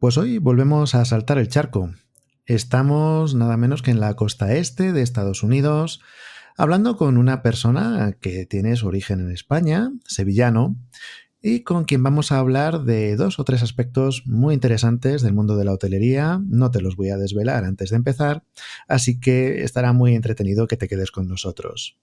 Pues hoy volvemos a saltar el charco. Estamos nada menos que en la costa este de Estados Unidos, hablando con una persona que tiene su origen en España, sevillano, y con quien vamos a hablar de dos o tres aspectos muy interesantes del mundo de la hotelería. No te los voy a desvelar antes de empezar, así que estará muy entretenido que te quedes con nosotros.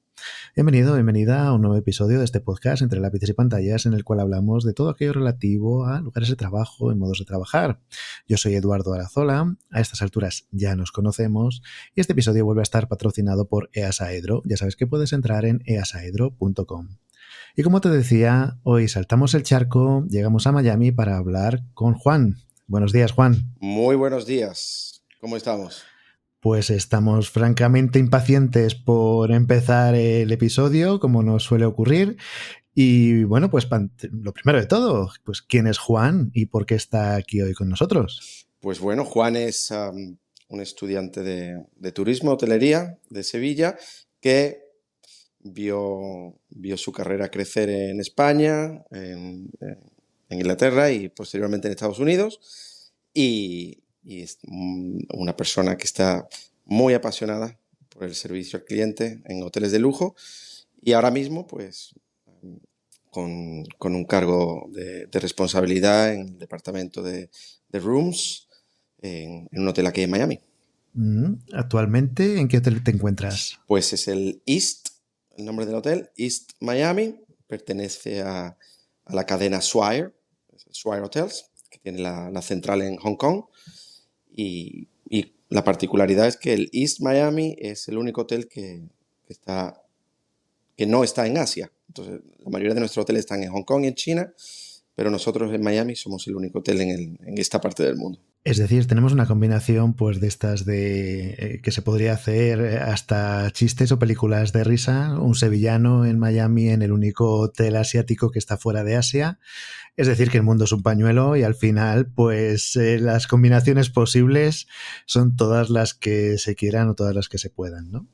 Bienvenido, bienvenida a un nuevo episodio de este podcast Entre lápices y pantallas, en el cual hablamos de todo aquello relativo a lugares de trabajo y modos de trabajar. Yo soy Eduardo Arazola, a estas alturas ya nos conocemos, y este episodio vuelve a estar patrocinado por EASAedro. Ya sabes que puedes entrar en easaedro.com. Y como te decía, hoy saltamos el charco, llegamos a Miami para hablar con Juan. Buenos días, Juan. Muy buenos días. ¿Cómo estamos? Pues estamos francamente impacientes por empezar el episodio, como nos suele ocurrir. Y bueno, pues lo primero de todo, pues ¿quién es Juan y por qué está aquí hoy con nosotros? Pues bueno, Juan es un estudiante de turismo, hotelería de Sevilla, que vio su carrera crecer en España, en Inglaterra y posteriormente en Estados Unidos. Y es una persona que está muy apasionada por el servicio al cliente en hoteles de lujo. Y ahora mismo, pues, con un cargo de responsabilidad en el departamento de Rooms en un hotel aquí en Miami. Actualmente, ¿en qué hotel te encuentras? Pues es el el nombre del hotel, East Miami, pertenece a la cadena Swire Hotels, que tiene la central en Hong Kong. Y la particularidad es que el East Miami es el único hotel que no está en Asia. Entonces, la mayoría de nuestros hoteles están en Hong Kong y en China, pero nosotros en Miami somos el único hotel en esta parte del mundo. Es decir, tenemos una combinación pues de estas que se podría hacer hasta chistes o películas de risa. Un sevillano en Miami en el único hotel asiático que está fuera de Asia. Es decir, que el mundo es un pañuelo y al final pues las combinaciones posibles son todas las que se quieran o todas las que se puedan, ¿no?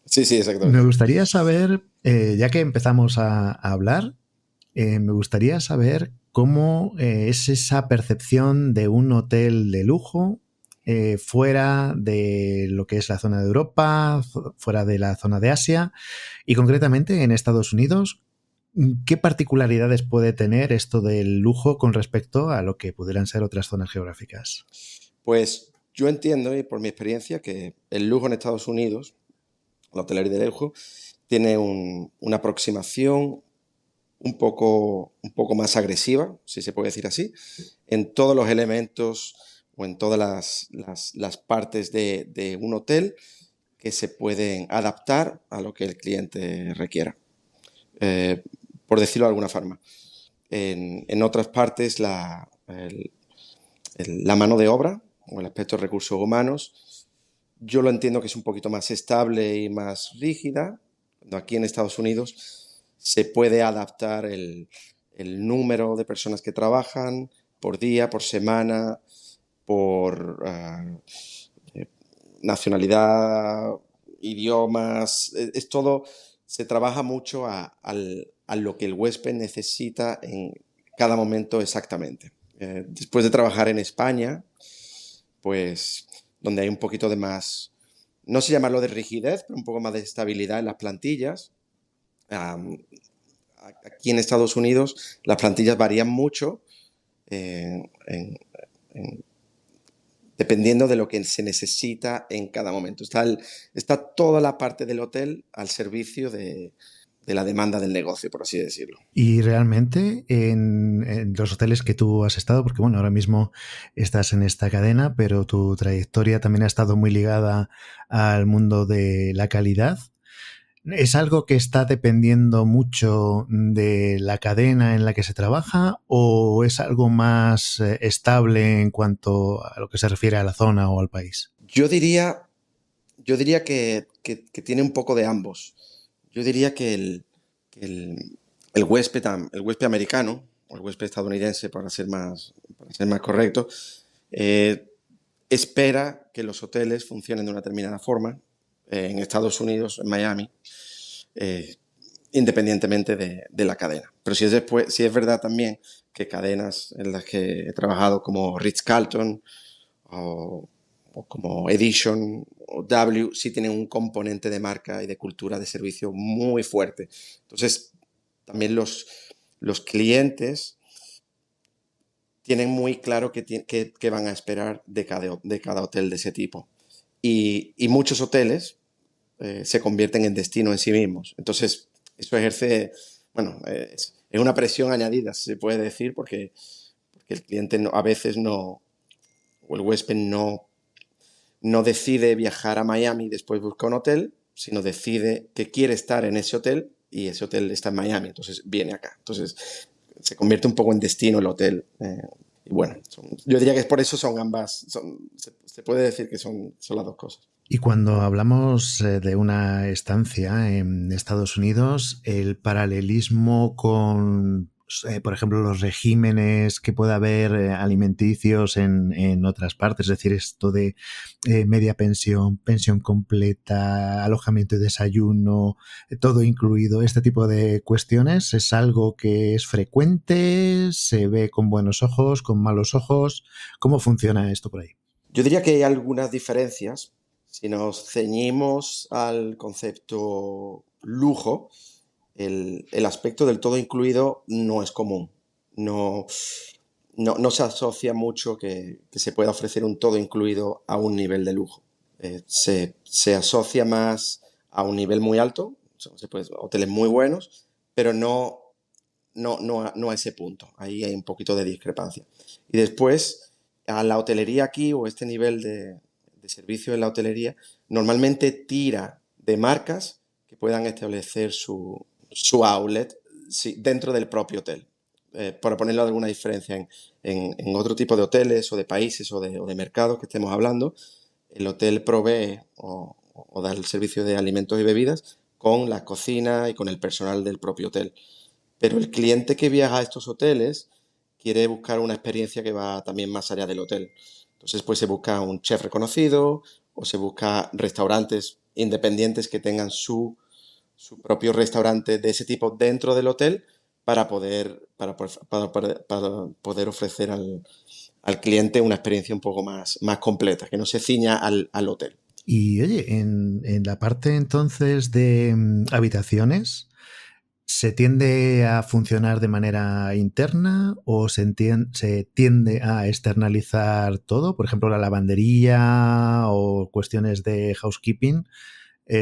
Sí, Me exactamente. gustaría saber, ya que empezamos a hablar, me gustaría saber cómo es esa percepción de un hotel de lujo fuera de lo que es la zona de Europa, fuera de la zona de Asia y concretamente en Estados Unidos. ¿Qué particularidades puede tener esto del lujo con respecto a lo que pudieran ser otras zonas geográficas? Pues yo entiendo, y por mi experiencia, que el lujo en Estados Unidos, la hotelería de lujo, tiene una aproximación un poco más agresiva, si se puede decir así, en todos los elementos o en todas las partes de un hotel que se pueden adaptar a lo que el cliente requiera. Eh, por decirlo de alguna forma. En otras partes, la mano de obra o el aspecto de recursos humanos, yo lo entiendo que es un poquito más estable y más rígida. Aquí en Estados Unidos se puede adaptar el número de personas que trabajan por día, por semana, por nacionalidad, idiomas, es todo, se trabaja mucho a lo que el huésped necesita en cada momento exactamente. Después de trabajar en España, pues donde hay un poquito de más, no sé llamarlo de rigidez, pero un poco más de estabilidad en las plantillas. Aquí en Estados Unidos las plantillas varían mucho en, en, en, dependiendo de lo que se necesita en cada momento. Está toda la parte del hotel al servicio de la demanda del negocio, por así decirlo. Y realmente en los hoteles que tú has estado, porque bueno, ahora mismo estás en esta cadena, pero tu trayectoria también ha estado muy ligada al mundo de la calidad. ¿Es algo que está dependiendo mucho de la cadena en la que se trabaja o es algo más estable en cuanto a lo que se refiere a la zona o al país? Yo diría que tiene un poco de ambos. Yo diría que el huésped, el huésped americano, o el huésped estadounidense, para ser más correcto, eh, espera que los hoteles funcionen de una determinada forma. En Estados Unidos, en Miami, eh, independientemente de la cadena. Pero si es verdad también que cadenas en las que he trabajado como Ritz-Carlton o como Edition o W, sí tienen un componente de marca y de cultura de servicio muy fuerte. Entonces, también los clientes tienen muy claro qué van a esperar de cada hotel de ese tipo. Y muchos hoteles se convierten en destino en sí mismos. Entonces, eso ejerce, bueno, es una presión añadida, se puede decir, porque el cliente a veces no, o el huésped no decide viajar a Miami y después busca un hotel, sino decide que quiere estar en ese hotel y ese hotel está en Miami, entonces viene acá. Entonces, se convierte un poco en destino el hotel. Y bueno, yo diría que es por eso son ambas, se puede decir que son las dos cosas. Y cuando hablamos de una estancia en Estados Unidos, el paralelismo con, por ejemplo, los regímenes que pueda haber alimenticios en otras partes, es decir, esto de media pensión, pensión completa, alojamiento y desayuno, todo incluido, este tipo de cuestiones, ¿es algo que es frecuente? ¿Se ve con buenos ojos, con malos ojos? ¿Cómo funciona esto por ahí? Yo diría que hay algunas diferencias. Si nos ceñimos al concepto lujo, el aspecto del todo incluido no es común. No, no se asocia mucho que se pueda ofrecer un todo incluido a un nivel de lujo. Se asocia más a un nivel muy alto, hoteles muy buenos, pero no a ese punto. Ahí hay un poquito de discrepancia. Y después, a la hotelería aquí o este nivel de servicio en la hotelería, normalmente tira de marcas que puedan establecer su outlet, sí, dentro del propio hotel. Para ponerlo alguna diferencia en otro tipo de hoteles o de países o de mercados que estemos hablando, el hotel provee o da el servicio de alimentos y bebidas con la cocina y con el personal del propio hotel. Pero el cliente que viaja a estos hoteles quiere buscar una experiencia que va también más allá del hotel. Entonces, pues se busca un chef reconocido o se busca restaurantes independientes que tengan su propio restaurante de ese tipo dentro del hotel para poder ofrecer al cliente una experiencia un poco más completa, que no se ciña al hotel. Y oye, en la parte entonces de habitaciones, ¿se tiende a funcionar de manera interna o se tiende a externalizar todo? Por ejemplo, la lavandería o cuestiones de housekeeping.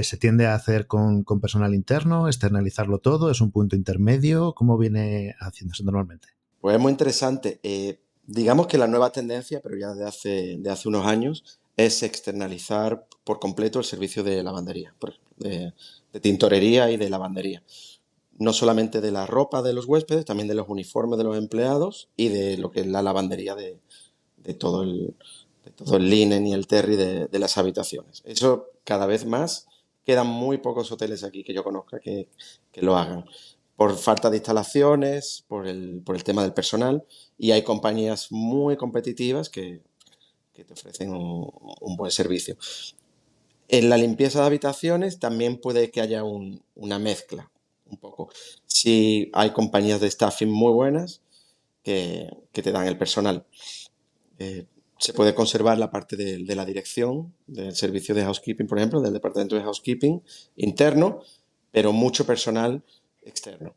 ¿Se tiende a hacer con personal interno, externalizarlo todo? ¿Es un punto intermedio? ¿Cómo viene haciéndose normalmente? Pues es muy interesante. Digamos que la nueva tendencia, pero ya de hace unos años, es externalizar por completo el servicio de lavandería, por ejemplo, de tintorería y de lavandería. No solamente de la ropa de los huéspedes, también de los uniformes de los empleados y de lo que es la lavandería de todo de todo el linen y el terry de las habitaciones. Eso cada vez más, quedan muy pocos hoteles aquí que yo conozca que lo hagan. Por falta de instalaciones, por el tema del personal, y hay compañías muy competitivas que te ofrecen un buen servicio. En la limpieza de habitaciones también puede que haya una mezcla, un poco. Si hay compañías de staffing muy buenas que te dan el personal. Eh, Se puede conservar la parte de la dirección, del servicio de housekeeping, por ejemplo, del departamento de housekeeping interno, pero mucho personal externo.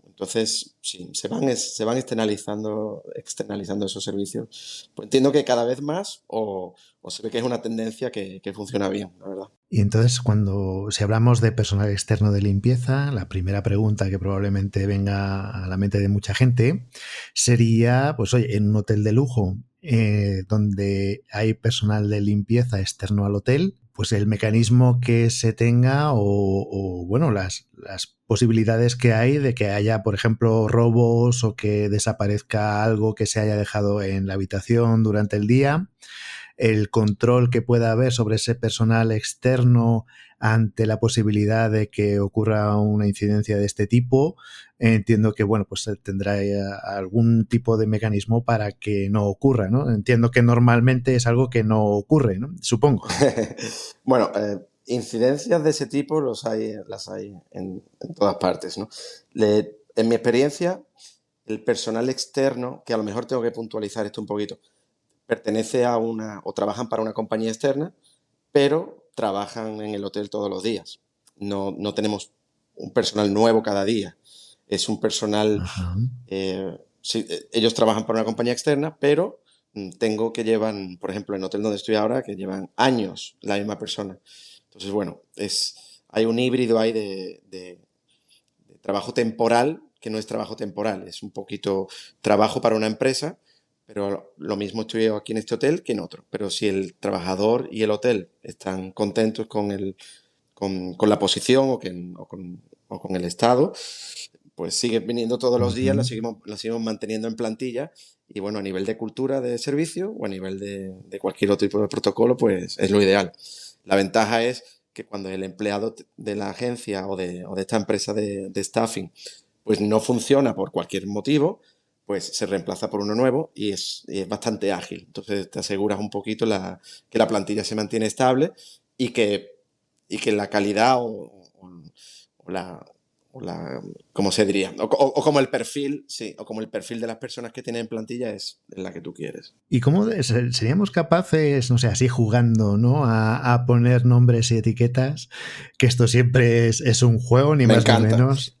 Entonces, sí, se van externalizando esos servicios. Pues entiendo que cada vez más o se ve que es una tendencia que funciona bien, la verdad. Y entonces, si hablamos de personal externo de limpieza, la primera pregunta que probablemente venga a la mente de mucha gente sería, pues oye, en un hotel de lujo donde hay personal de limpieza externo al hotel, pues el mecanismo que se tenga bueno, las posibilidades que hay de que haya, por ejemplo, robos o que desaparezca algo que se haya dejado en la habitación durante el día, el control que pueda haber sobre ese personal externo ante la posibilidad de que ocurra una incidencia de este tipo. Entiendo que, bueno, pues tendrá algún tipo de mecanismo para que no ocurra, ¿no? Entiendo que normalmente es algo que no ocurre, ¿no? Supongo. Bueno, incidencias de ese tipo las hay en todas partes, ¿no? En mi experiencia, el personal externo, que a lo mejor tengo que puntualizar esto un poquito, pertenece a o trabajan para una compañía externa, pero trabajan en el hotel todos los días. No tenemos un personal nuevo cada día. Es un personal, Ajá. sí, ellos trabajan para una compañía externa, pero tengo que llevan, por ejemplo, en el hotel donde estoy ahora, que llevan años la misma persona. Entonces, bueno, hay un híbrido ahí de trabajo temporal que no es trabajo temporal, es un poquito trabajo para una empresa, pero lo mismo estoy yo aquí en este hotel que en otro. Pero si el trabajador y el hotel están contentos con la posición o con el estado, pues siguen viniendo todos los días, Ujú. la seguimos manteniendo en plantilla y bueno, a nivel de cultura de servicio o a nivel de cualquier otro tipo de protocolo, pues es lo ideal. La ventaja es que cuando el empleado de la agencia o de esta empresa de staffing pues no funciona por cualquier motivo, pues se reemplaza por uno nuevo y es bastante ágil. Entonces te aseguras un poquito que la plantilla se mantiene estable y que la calidad o la, o la, ¿cómo se diría? O como el perfil, sí, o como el perfil de las personas que tienen en plantilla es la que tú quieres. ¿Y cómo seríamos capaces, no sé, así jugando, ¿no? A poner nombres y etiquetas, que esto siempre es un juego, ni Me más ni encanta. menos?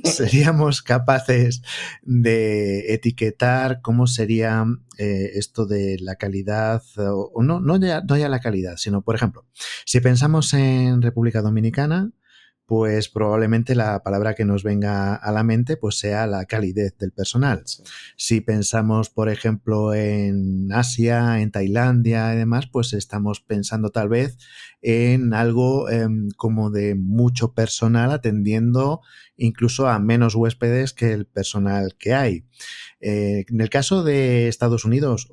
¿Seríamos capaces de etiquetar cómo sería esto de la calidad? O no, no ya la calidad, sino, por ejemplo, si pensamos en República Dominicana, pues probablemente la palabra que nos venga a la mente pues sea la calidez del personal. Sí. Si pensamos, por ejemplo, en Asia, en Tailandia y demás, pues estamos pensando tal vez en algo como de mucho personal atendiendo incluso a menos huéspedes que el personal que hay. En el caso de Estados Unidos,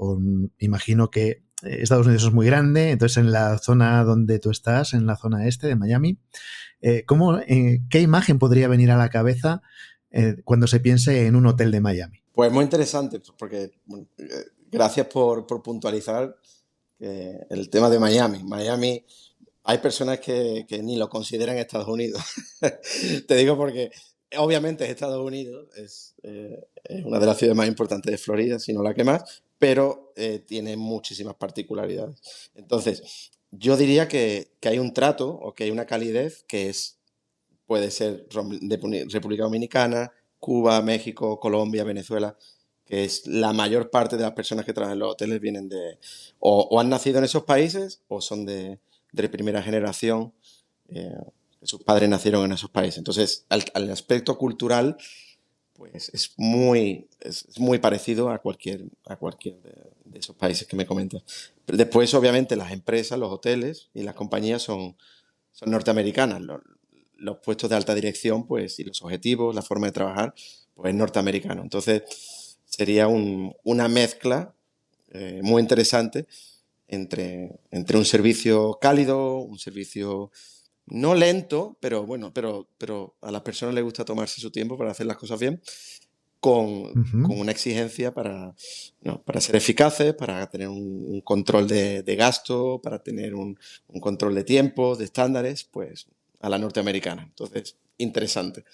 imagino que Estados Unidos es muy grande, entonces en la zona donde tú estás, en la zona este de Miami, ¿qué imagen podría venir a la cabeza cuando se piense en un hotel de Miami? Pues muy interesante, porque bueno, gracias por puntualizar el tema de Miami. Miami, hay personas que ni lo consideran Estados Unidos. Te digo porque obviamente es Estados Unidos, es una de las ciudades más importantes de Florida, si no la que más, pero tiene muchísimas particularidades. Entonces, yo diría que hay un trato o que hay una calidez puede ser de República Dominicana, Cuba, México, Colombia, Venezuela, que es la mayor parte de las personas que trabajan en los hoteles vienen o han nacido en esos países o son de primera generación, eh, sus padres nacieron en esos países. Entonces, al aspecto cultural, pues es muy parecido a cualquier de esos países que me comentas. Pero después, obviamente, las empresas, los hoteles y las compañías son norteamericanas. Los puestos de alta dirección, pues, y los objetivos, la forma de trabajar, pues es norteamericano. Entonces, sería una mezcla muy interesante entre un servicio cálido, un servicio no lento, pero bueno, pero a las personas les gusta tomarse su tiempo para hacer las cosas bien, Ujú. con una exigencia ¿no? Para ser eficaces, para tener un control de gasto, para tener un control de tiempos, de estándares, pues a la norteamericana. Entonces, interesante.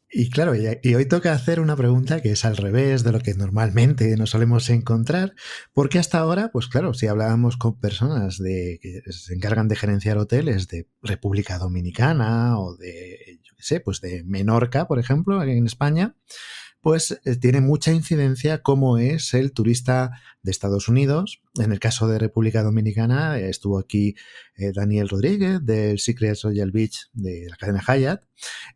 Y claro, y hoy toca hacer una pregunta que es al revés de lo que normalmente nos solemos encontrar, porque hasta ahora, pues claro, si hablábamos con personas que se encargan de gerenciar hoteles de República Dominicana o de, yo qué sé, pues de Menorca, por ejemplo, en España, pues tiene mucha incidencia cómo es el turista de Estados Unidos. En el caso de República Dominicana estuvo aquí Daniel Rodríguez del Secret Royal Beach de la cadena Hyatt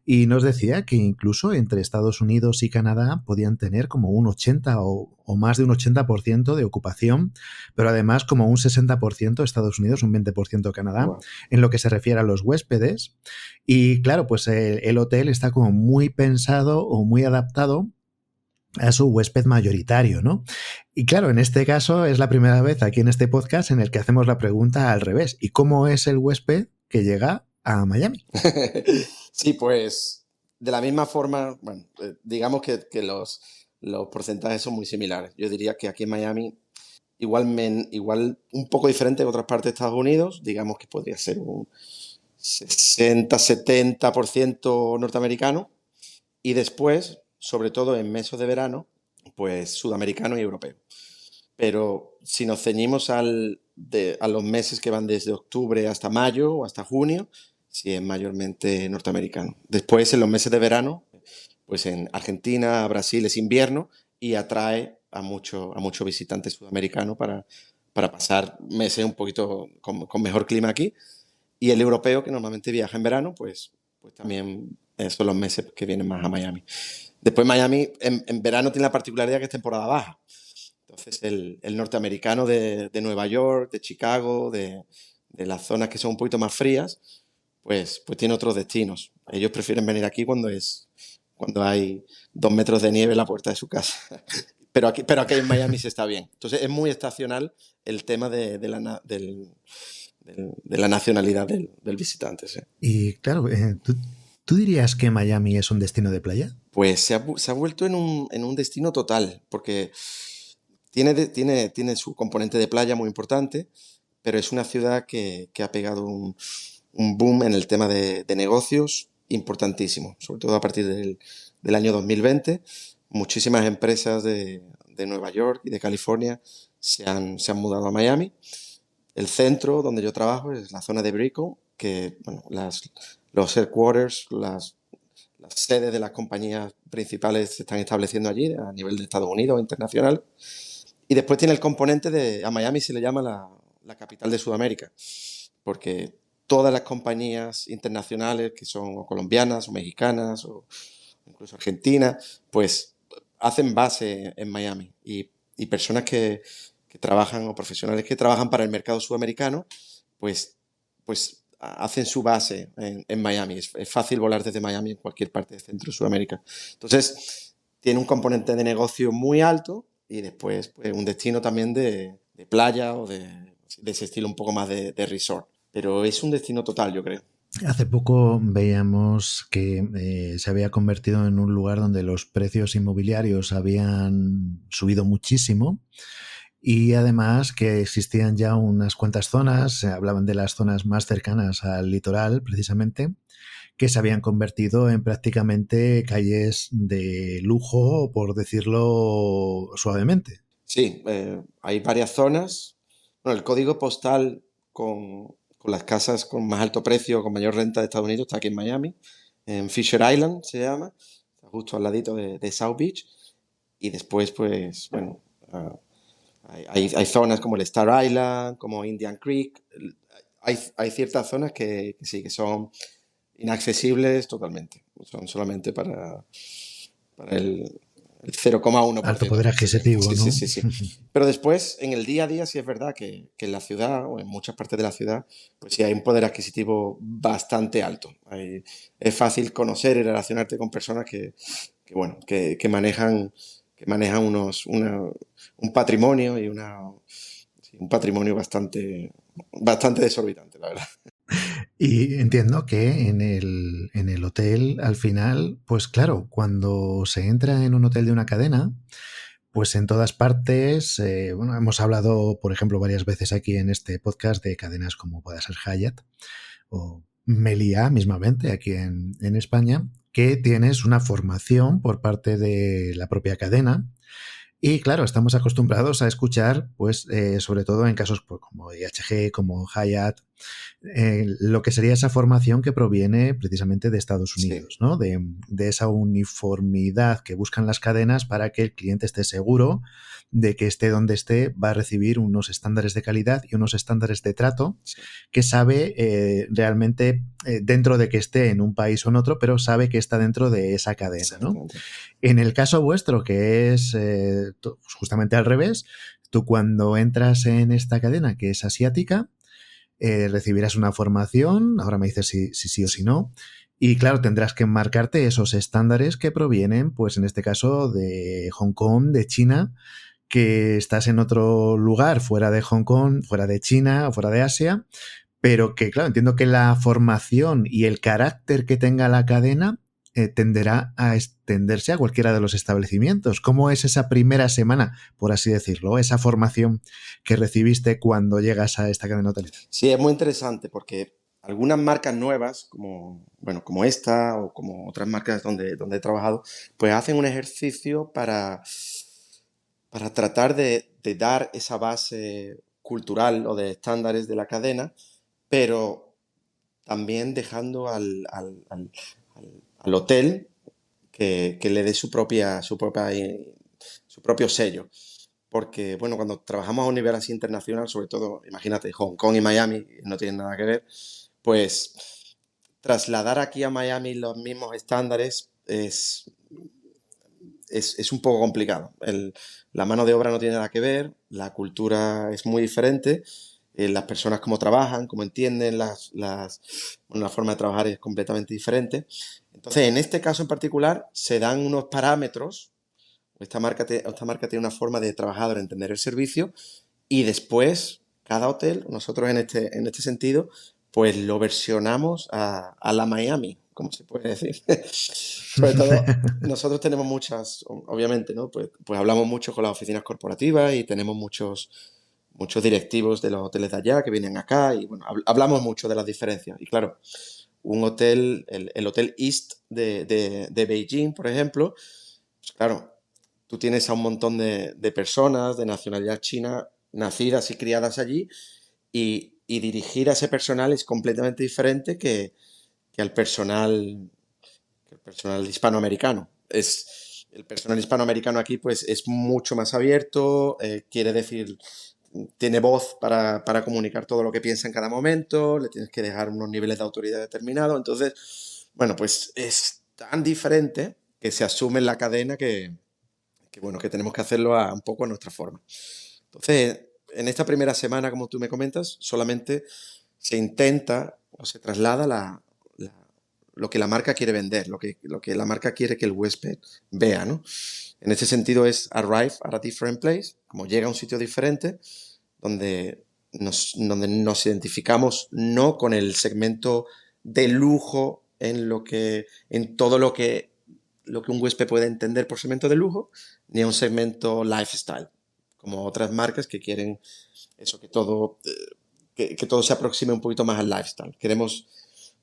y nos decía que incluso entre Estados Unidos y Canadá podían tener como un 80 o más de un 80% de ocupación, pero además como un 60% Estados Unidos, un 20% Canadá, Wow. en lo que se refiere a los huéspedes. Y claro, pues el hotel está como muy pensado o muy adaptado a su huésped mayoritario, ¿no? Y claro, en este caso es la primera vez aquí en este podcast en el que hacemos la pregunta al revés. ¿Y cómo es el huésped que llega a Miami? Sí, pues de la misma forma, bueno, digamos que los porcentajes son muy similares. Yo diría que aquí en Miami, igual un poco diferente en otras partes de Estados Unidos, digamos que podría ser un 60-70% norteamericano y después, sobre todo en meses de verano, pues sudamericano y europeo. Pero si nos ceñimos a los meses que van desde octubre hasta mayo o hasta junio, sí es mayormente norteamericano. Después, en los meses de verano, pues en Argentina, Brasil es invierno y atrae a mucho visitante sudamericano para pasar meses un poquito con mejor clima aquí. Y el europeo, que normalmente viaja en verano, pues también son los meses que vienen más a Miami. Después Miami en verano tiene la particularidad que es temporada baja. Entonces el norteamericano de Nueva York, de Chicago, de las zonas que son un poquito más frías, pues tiene otros destinos. Ellos prefieren venir aquí cuando hay 2 metros de nieve en la puerta de su casa. Pero aquí en Miami se está bien. Entonces es muy estacional el tema de la nacionalidad del visitante. ¿Sí? Y claro, ¿tú dirías que Miami es un destino de playa? Pues se ha vuelto en un destino total, porque tiene su componente de playa muy importante, pero es una ciudad que ha pegado un boom en el tema de negocios importantísimo, sobre todo a partir del año 2020. Muchísimas empresas de Nueva York y de California se han mudado a Miami. El centro donde yo trabajo es la zona de Brickell, que bueno, los headquarters, las sedes de las compañías principales se están estableciendo allí a nivel de Estados Unidos o internacional. Y después tiene el componente a Miami se le llama la capital de Sudamérica, porque todas las compañías internacionales que son o colombianas o mexicanas o incluso argentinas, pues hacen base en Miami. Y personas que trabajan o profesionales que trabajan para el mercado sudamericano, pues hacen su base en Miami. Es fácil volar desde Miami en cualquier parte de Centro y Sudamérica. Entonces, tiene un componente de negocio muy alto y después pues, un destino también de playa o de ese estilo un poco más de resort. Pero es un destino total, yo creo. Hace poco veíamos que se había convertido en un lugar donde los precios inmobiliarios habían subido muchísimo y además que existían ya unas cuantas zonas, se hablaban de las zonas más cercanas al litoral precisamente, que se habían convertido en prácticamente calles de lujo, por decirlo suavemente. Sí, hay varias zonas. Bueno, el código postal con las casas con más alto precio, con mayor renta de Estados Unidos, está aquí en Miami, en Fisher Island se llama, está justo al ladito de South Beach. Y después, pues, bueno, hay zonas como el Star Island, como Indian Creek. Hay ciertas zonas que sí, que son inaccesibles totalmente. Son solamente para el Alto 0,1%. poder adquisitivo, Sí, sí, ¿no? sí, sí. Pero después, en el día a día, sí es verdad que en la ciudad o en muchas partes de la ciudad, pues sí hay un poder adquisitivo bastante alto. Es fácil conocer y relacionarte con personas bueno, que manejan un patrimonio y sí, un patrimonio bastante desorbitante, la verdad. Y entiendo que en el hotel, al final, pues claro, cuando se entra en un hotel de una cadena, pues en todas partes, bueno, hemos hablado, por ejemplo, varias veces aquí en este podcast de cadenas como pueda ser Hyatt o Meliá mismamente aquí en España, que tienes una formación por parte de la propia cadena. Y claro, estamos acostumbrados a escuchar, pues, sobre todo en casos pues, como IHG, como Hyatt, lo que sería esa formación que proviene precisamente de Estados Sí, Unidos, ¿no? De esa uniformidad que buscan las cadenas para que el cliente esté seguro de que esté donde esté va a recibir unos estándares de calidad y unos estándares de trato sí, que sabe realmente dentro de que esté en un país o en otro, pero sabe que está dentro de esa cadena, ¿no? exactamente. En el caso vuestro, que es justamente al revés, tú cuando entras en esta cadena que es asiática, recibirás una formación, ahora me dices si sí o si no, y claro, tendrás que marcarte esos estándares que provienen, pues en este caso, de Hong Kong, de China, que estás en otro lugar fuera de Hong Kong, fuera de China, fuera de Asia, pero que, claro, entiendo que la formación y el carácter que tenga la cadena tenderá a extenderse a cualquiera de los establecimientos. ¿Cómo es esa primera semana, por así decirlo, esa formación que recibiste cuando llegas a esta cadena hotelera? Sí, es muy interesante porque algunas marcas nuevas, como, bueno, como esta o como otras marcas donde he trabajado, pues hacen un ejercicio para tratar de dar esa base cultural o de estándares de la cadena, pero también dejando al hotel que le dé su propio sello. Porque, bueno, cuando trabajamos a un nivel así internacional, sobre todo, imagínate, Hong Kong y Miami no tienen nada que ver, pues trasladar aquí a Miami los mismos estándares es un poco complicado. La mano de obra no tiene nada que ver, la cultura es muy diferente, las personas cómo trabajan, cómo entienden bueno, la forma de trabajar es completamente diferente. Entonces, en este caso en particular, se dan unos parámetros. Esta marca tiene una forma de trabajar, de entender el servicio, y después cada hotel, nosotros en este sentido, pues lo versionamos a la Miami, como se puede decir. Sobre todo, nosotros tenemos muchas, obviamente, ¿no? Pues hablamos mucho con las oficinas corporativas y tenemos muchos directivos de los hoteles de allá que vienen acá y bueno, hablamos mucho de las diferencias. Y claro, un hotel, el Hotel East de Beijing, por ejemplo, pues claro, tú tienes a un montón de personas de nacionalidad china nacidas y criadas allí y dirigir a ese personal es completamente diferente que al que el personal hispanoamericano. El personal hispanoamericano aquí pues es mucho más abierto, quiere decir, tiene voz para comunicar todo lo que piensa en cada momento, le tienes que dejar unos niveles de autoridad determinados. Entonces, bueno, pues es tan diferente que se asume en la cadena bueno, que tenemos que hacerlo un poco a nuestra forma. Entonces, en esta primera semana, como tú me comentas, solamente se intenta o se traslada lo que la marca quiere vender, lo que la marca quiere que el huésped vea, ¿no? En ese sentido es arrive at a different place, como llega a un sitio diferente, donde nos identificamos no con el segmento de lujo en todo lo que un huésped puede entender por segmento de lujo, ni a un segmento lifestyle, como otras marcas que quieren eso, que todo se aproxime un poquito más al lifestyle. Queremos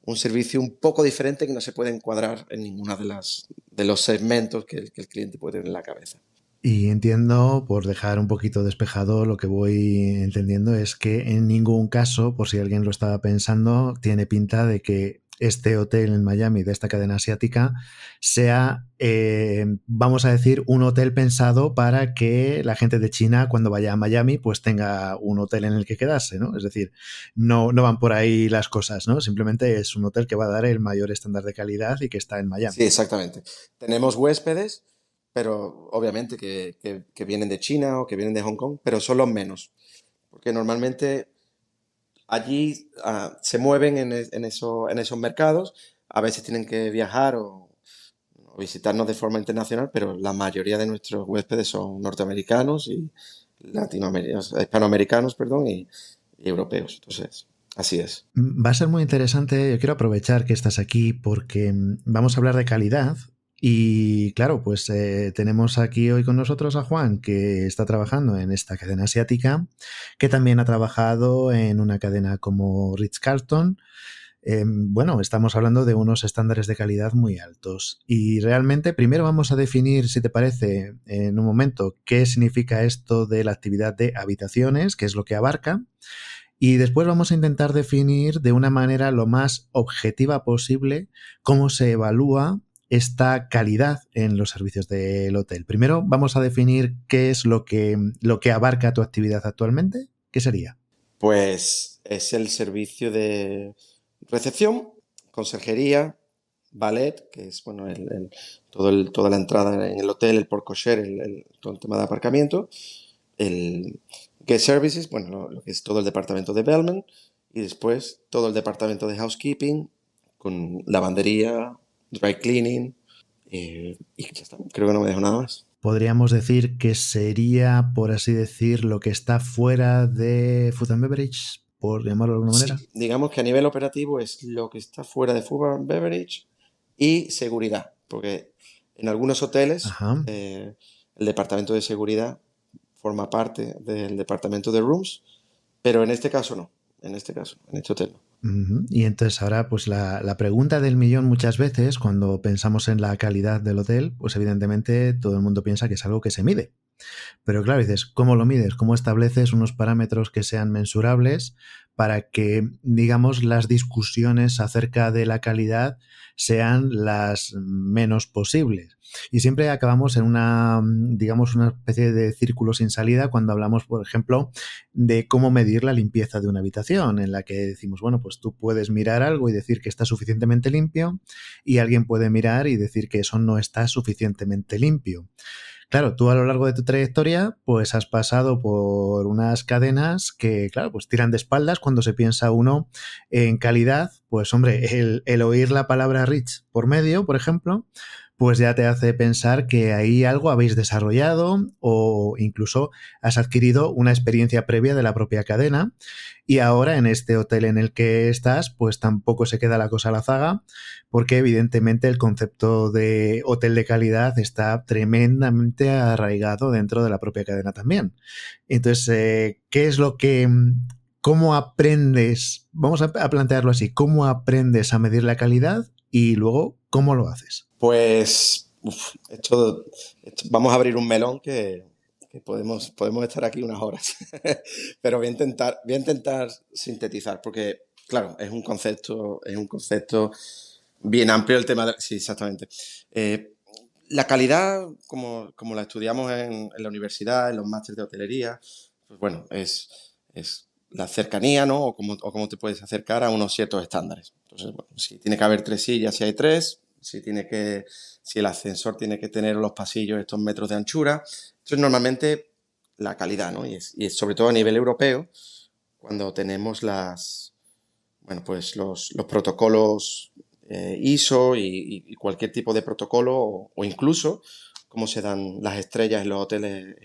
un servicio un poco diferente que no se puede encuadrar en ninguna de los segmentos que el cliente puede tener en la cabeza. Y entiendo, por dejar un poquito despejado, lo que voy entendiendo es que en ningún caso, por si alguien lo estaba pensando, tiene pinta de que este hotel en Miami de esta cadena asiática sea, vamos a decir, un hotel pensado para que la gente de China cuando vaya a Miami pues tenga un hotel en el que quedarse, ¿no? Es decir, no van por ahí las cosas, ¿no? Simplemente es un hotel que va a dar el mayor estándar de calidad y que está en Sí, Miami. exactamente. Tenemos huéspedes, pero obviamente que vienen de China o que vienen de Hong Kong, pero son los menos, porque normalmente allí se mueven en esos mercados, a veces tienen que viajar o visitarnos de forma internacional, pero la mayoría de nuestros huéspedes son norteamericanos y latinoamericanos, hispanoamericanos, perdón, y europeos. Entonces, así es. Va a ser muy interesante. Yo quiero aprovechar que estás aquí porque vamos a hablar de calidad. Y claro, pues tenemos aquí hoy con nosotros a Juan, que está trabajando en esta cadena asiática, que también ha trabajado en una cadena como Ritz-Carlton. Bueno, estamos hablando de unos estándares de calidad muy altos. Y realmente, primero vamos a definir, si te parece, en un momento, qué significa esto de la actividad de habitaciones, qué es lo que abarca. Y después vamos a intentar definir de una manera lo más objetiva posible cómo se evalúa esta calidad en los servicios del hotel. Primero vamos a definir qué es lo que abarca tu actividad actualmente. ¿Qué sería? Pues es el servicio de recepción, conserjería, ballet, que es bueno, toda la entrada en el hotel, el porte cochere, todo el tema de aparcamiento, el guest services, bueno, lo que es todo el departamento de bellman, y después todo el departamento de housekeeping, con lavandería, dry cleaning, y ya está. Creo que no me dejo nada más. Podríamos decir que sería, por así decir, lo que está fuera de Food and Beverage, por llamarlo de alguna manera. Sí, digamos que a nivel operativo es lo que está fuera de food and beverage y seguridad, porque en algunos hoteles Ajá. el departamento de seguridad forma parte del departamento de rooms, pero en este caso no, en este hotel no. Ujú. Y entonces ahora, pues la pregunta del millón muchas veces, cuando pensamos en la calidad del hotel, pues evidentemente todo el mundo piensa que es algo que se mide. Pero claro, dices, ¿cómo lo mides? ¿Cómo estableces unos parámetros que sean mensurables para que, digamos, las discusiones acerca de la calidad sean las menos posibles? Y siempre acabamos en una, digamos, una especie de círculo sin salida cuando hablamos, por ejemplo, de cómo medir la limpieza de una habitación, en la que decimos, bueno, pues tú puedes mirar algo y decir que está suficientemente limpio, y alguien puede mirar y decir que eso no está suficientemente limpio. Claro, tú a lo largo de tu trayectoria, pues has pasado por unas cadenas que, claro, pues tiran de espaldas cuando se piensa uno en calidad. Pues hombre, el oír la palabra rich por medio, por ejemplo, pues ya te hace pensar que ahí algo habéis desarrollado o incluso has adquirido una experiencia previa de la propia cadena. Y ahora en este hotel en el que estás, pues tampoco se queda la cosa a la zaga, porque evidentemente el concepto de hotel de calidad está tremendamente arraigado dentro de la propia cadena también. Entonces, ¿qué es lo que, cómo aprendes, vamos a plantearlo así, cómo aprendes a medir la calidad y luego cómo lo haces? Pues vamos a abrir un melón que podemos estar aquí unas horas, pero voy a intentar sintetizar, porque claro, es un concepto bien amplio el tema de... Sí, exactamente. Eh, la calidad, como la estudiamos en la universidad, en los másteres de hotelería, pues bueno, es la cercanía, ¿no? O cómo te puedes acercar a unos ciertos estándares. Entonces, bueno, si tiene que haber 3 sillas, si hay tres, si el ascensor tiene que tener los pasillos estos metros de anchura. Eso es normalmente la calidad, ¿no? Y es sobre todo a nivel europeo, cuando tenemos bueno, pues los protocolos ISO y cualquier tipo de protocolo, o incluso cómo se dan las estrellas en los hoteles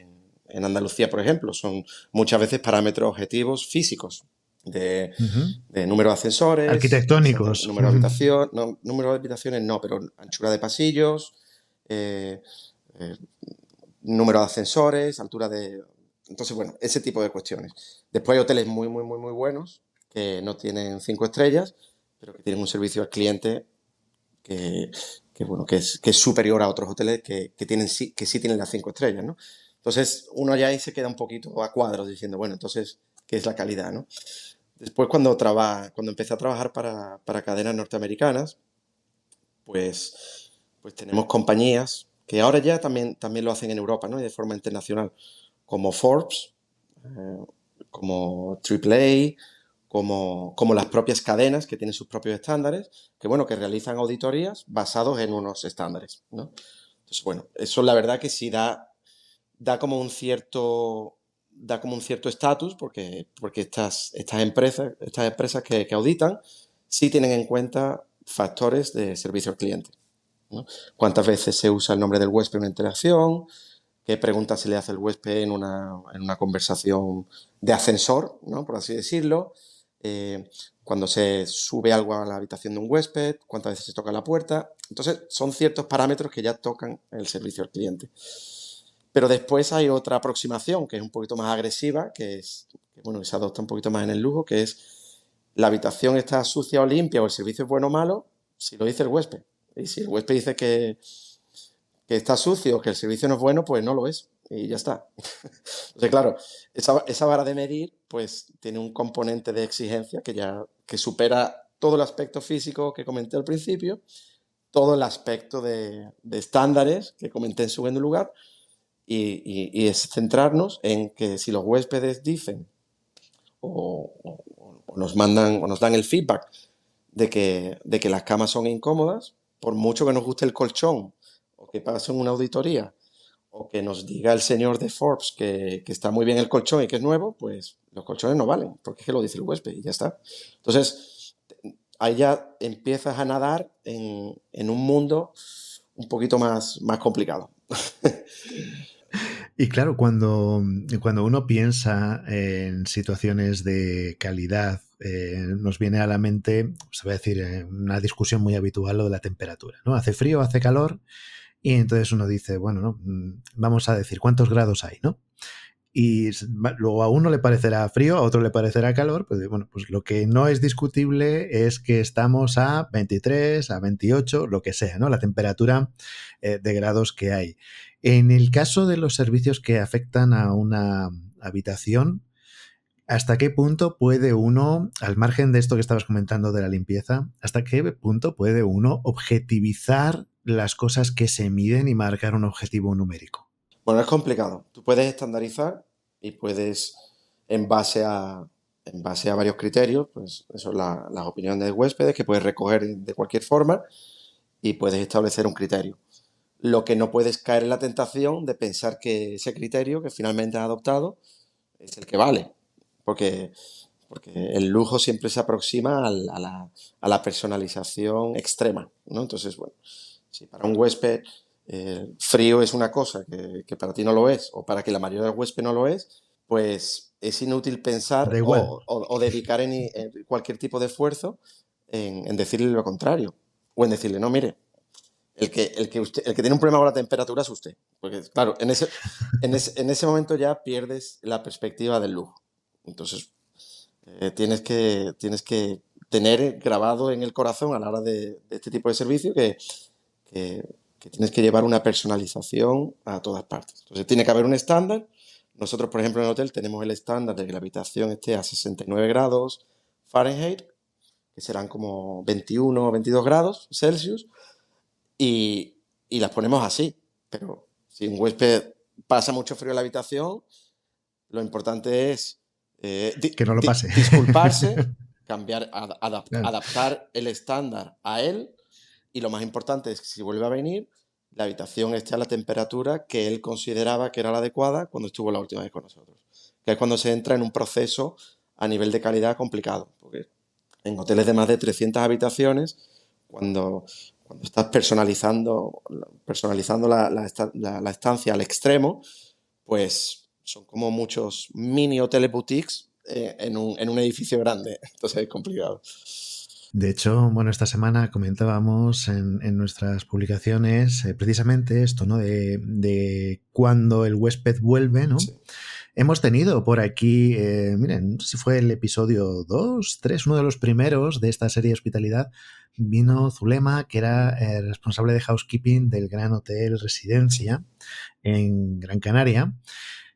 en Andalucía, por ejemplo. Son muchas veces parámetros objetivos físicos de, Ujú. de número de ascensores, exactamente, Arquitectónicos. Ujú. número de habitaciones no, pero anchura de pasillos, eh, eh, número de ascensores, altura de... Entonces, bueno, ese tipo de cuestiones. Después hay hoteles muy, muy, muy, muy buenos que no tienen 5 estrellas, pero que tienen un servicio al cliente que, bueno, que es superior a otros hoteles que sí tienen las 5 estrellas, ¿no? Entonces, uno ya ahí se queda un poquito a cuadros diciendo, bueno, entonces, ¿qué es la calidad, no? Después, cuando empecé a trabajar para cadenas norteamericanas, pues tenemos compañías que ahora ya también lo hacen en Europa, ¿no? Y de forma internacional, como Forbes, eh, como AAA, como las propias cadenas que tienen sus propios estándares, que bueno, que realizan auditorías basados en unos estándares, ¿no? Entonces, bueno, eso la verdad que sí da como un cierto estatus, porque estas empresas que auditan sí tienen en cuenta factores de servicio al cliente, ¿no? Cuántas veces se usa el nombre del huésped en una interacción, qué preguntas se le hace al huésped en una conversación de ascensor, ¿no? Por así decirlo. Eh, Cuando se sube algo a la habitación de un huésped, cuántas veces se toca la puerta. Entonces, son ciertos parámetros que ya tocan el servicio al cliente. Pero después hay otra aproximación que es un poquito más agresiva, bueno, que se adopta un poquito más en el lujo, que es la habitación está sucia o limpia o el servicio es bueno o malo, si lo dice el huésped. Y si el huésped dice que está sucio, que el servicio no es bueno, pues no lo es. Y ya está. Entonces, claro, esa vara de medir, pues tiene un componente de exigencia que supera todo el aspecto físico que comenté al principio, todo el aspecto de estándares que comenté en segundo lugar, y es centrarnos en que si los huéspedes dicen o nos mandan o nos dan el feedback de que las camas son incómodas, por mucho que nos guste el colchón o que pasen una auditoría o que nos diga el señor de Forbes que está muy bien el colchón y que es nuevo, pues los colchones no valen, porque es que lo dice el huésped y ya está. Entonces, ahí ya empiezas a nadar en un mundo un poquito más complicado. Y claro, cuando uno piensa en situaciones de calidad, nos viene a la mente, se va a decir, una discusión muy habitual lo de la temperatura, ¿no? Hace frío, hace calor, y entonces uno dice, bueno, ¿no? Vamos a decir cuántos grados hay, ¿no? y luego a uno le parecerá frío, a otro le parecerá calor, pues bueno, pues lo que no es discutible es que estamos a 23, a 28, lo que sea, ¿no? La temperatura de grados que hay. En el caso de los servicios que afectan a una habitación, ¿hasta qué punto puede uno, al margen de esto que estabas comentando de la limpieza, hasta qué punto puede uno objetivizar las cosas que se miden y marcar un objetivo numérico? Bueno, es complicado. Tú puedes estandarizar y puedes, en base a, en base a varios criterios, pues eso, las opiniones de huéspedes que puedes recoger de cualquier forma y puedes establecer un criterio. Lo que no puedes caer en la tentación de pensar que ese criterio que finalmente has adoptado es el que vale, porque, porque el lujo siempre se aproxima a la personalización extrema, ¿no? Entonces, bueno, si para un huésped frío es una cosa que para ti no lo es, o para que la mayoría del huésped no lo es, pues es inútil pensar Da igual. o dedicar en cualquier tipo de esfuerzo en decirle lo contrario, o en decirle, no, mire, el que tiene un problema con la temperatura es usted. Porque, claro, en ese momento ya pierdes la perspectiva del lujo. Entonces, tienes que tener grabado en el corazón a la hora de este tipo de servicio que, que tienes que llevar una personalización a todas partes. Entonces, tiene que haber un estándar. Nosotros, por ejemplo, en el hotel tenemos el estándar de que la habitación esté a 69 grados Fahrenheit, que serán como 21 o 22 grados Celsius, y las ponemos así. Pero si un huésped pasa mucho frío en la habitación, lo importante es Que no lo pase. disculparse, cambiar, Claro. adaptar el estándar a él, y lo más importante es que si vuelve a venir, la habitación esté a la temperatura que él consideraba que era la adecuada cuando estuvo la última vez con nosotros. Que es cuando se entra en un proceso a nivel de calidad complicado, porque en hoteles de más de 300 habitaciones, cuando, cuando estás personalizando la estancia al extremo, pues son como muchos mini hoteles boutiques en un edificio grande. Entonces es complicado. De hecho, bueno, esta semana comentábamos en nuestras publicaciones precisamente esto, ¿no? De cuando el huésped vuelve, ¿no? Sí. Hemos tenido por aquí, miren, no sé si fue el episodio 2, 3, uno de los primeros de esta serie de hospitalidad, vino Zulema, que era responsable de housekeeping del Gran Hotel Residencia en Gran Canaria,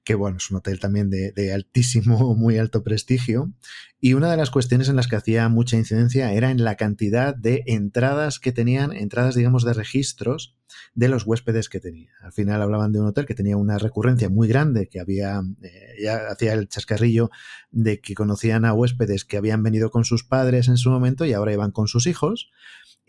que bueno, es un hotel también de altísimo, muy alto prestigio. Y una de las cuestiones en las que hacía mucha incidencia era en la cantidad de entradas que tenían, entradas, digamos, de registros de los huéspedes que tenía. Al final hablaban de un hotel que tenía una recurrencia muy grande, que había, ya hacía el chascarrillo de que conocían a huéspedes que habían venido con sus padres en su momento y ahora iban con sus hijos,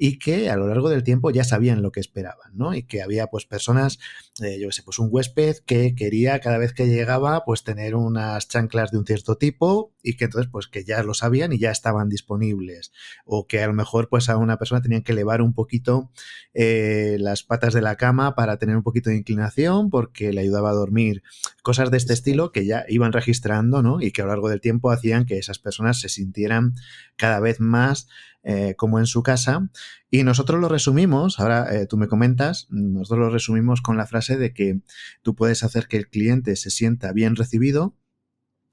y que a lo largo del tiempo ya sabían lo que esperaban, ¿no? Y que había pues personas, yo qué sé, pues un huésped que quería cada vez que llegaba pues tener unas chanclas de un cierto tipo y que entonces pues que ya lo sabían y ya estaban disponibles, o que a lo mejor pues a una persona tenían que elevar un poquito las patas de la cama para tener un poquito de inclinación porque le ayudaba a dormir, cosas de este estilo que ya iban registrando, ¿no? Y que a lo largo del tiempo hacían que esas personas se sintieran cada vez más como en su casa. Y nosotros lo resumimos, ahora tú me comentas, nosotros lo resumimos con la frase de que tú puedes hacer que el cliente se sienta bien recibido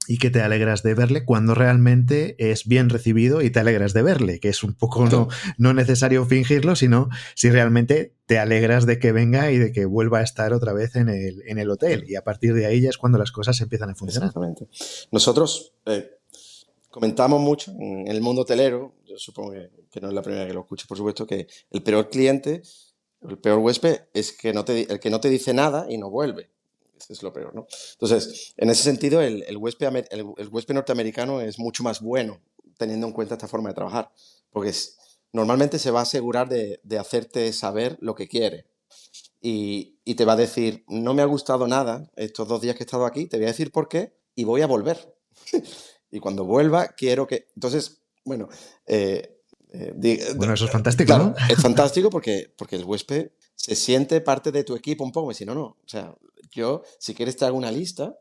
y que te alegras de verle cuando realmente es bien recibido y te alegras de verle, que es un poco no necesario fingirlo, sino si realmente te alegras de que venga y de que vuelva a estar otra vez en el hotel. Y a partir de ahí ya es cuando las cosas empiezan a funcionar. Exactamente. Nosotros comentamos mucho en el mundo hotelero, yo supongo que no es la primera vez que lo escucho, por supuesto, que el peor cliente, el peor huésped es el que no te dice nada y no vuelve. Eso es lo peor, ¿no? Entonces, en ese sentido, el huésped norteamericano es mucho más bueno, teniendo en cuenta esta forma de trabajar, porque normalmente se va a asegurar de hacerte saber lo que quiere. Y te va a decir, no me ha gustado nada estos 2 días que he estado aquí, te voy a decir por qué y voy a volver. Y cuando vuelva, quiero que... Entonces, bueno, eh, Bueno, eso es fantástico, claro, ¿no? es fantástico porque el huésped se siente parte de tu equipo un poco, y si no, no. O sea, yo, si quieres, te hago una lista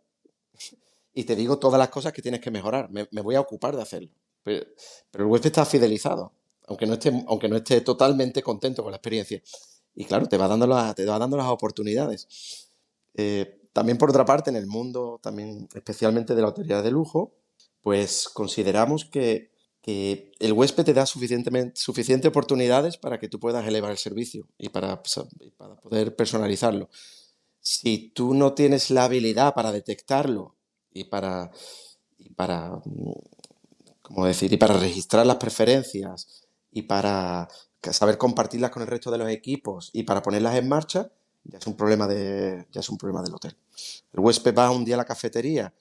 y te digo todas las cosas que tienes que mejorar. Me voy a ocupar de hacerlo. Pero el huésped está fidelizado, aunque no esté totalmente contento con la experiencia. Y claro, te va dando las oportunidades. También por otra parte, en el mundo, también especialmente de la hotelería de lujo, pues consideramos que el huésped te da suficiente oportunidades para que tú puedas elevar el servicio y para poder personalizarlo. Si tú no tienes la habilidad para detectarlo y ¿cómo decir? Y para registrar las preferencias y para saber compartirlas con el resto de los equipos y para ponerlas en marcha, ya es un problema del hotel. El huésped va un día a la cafetería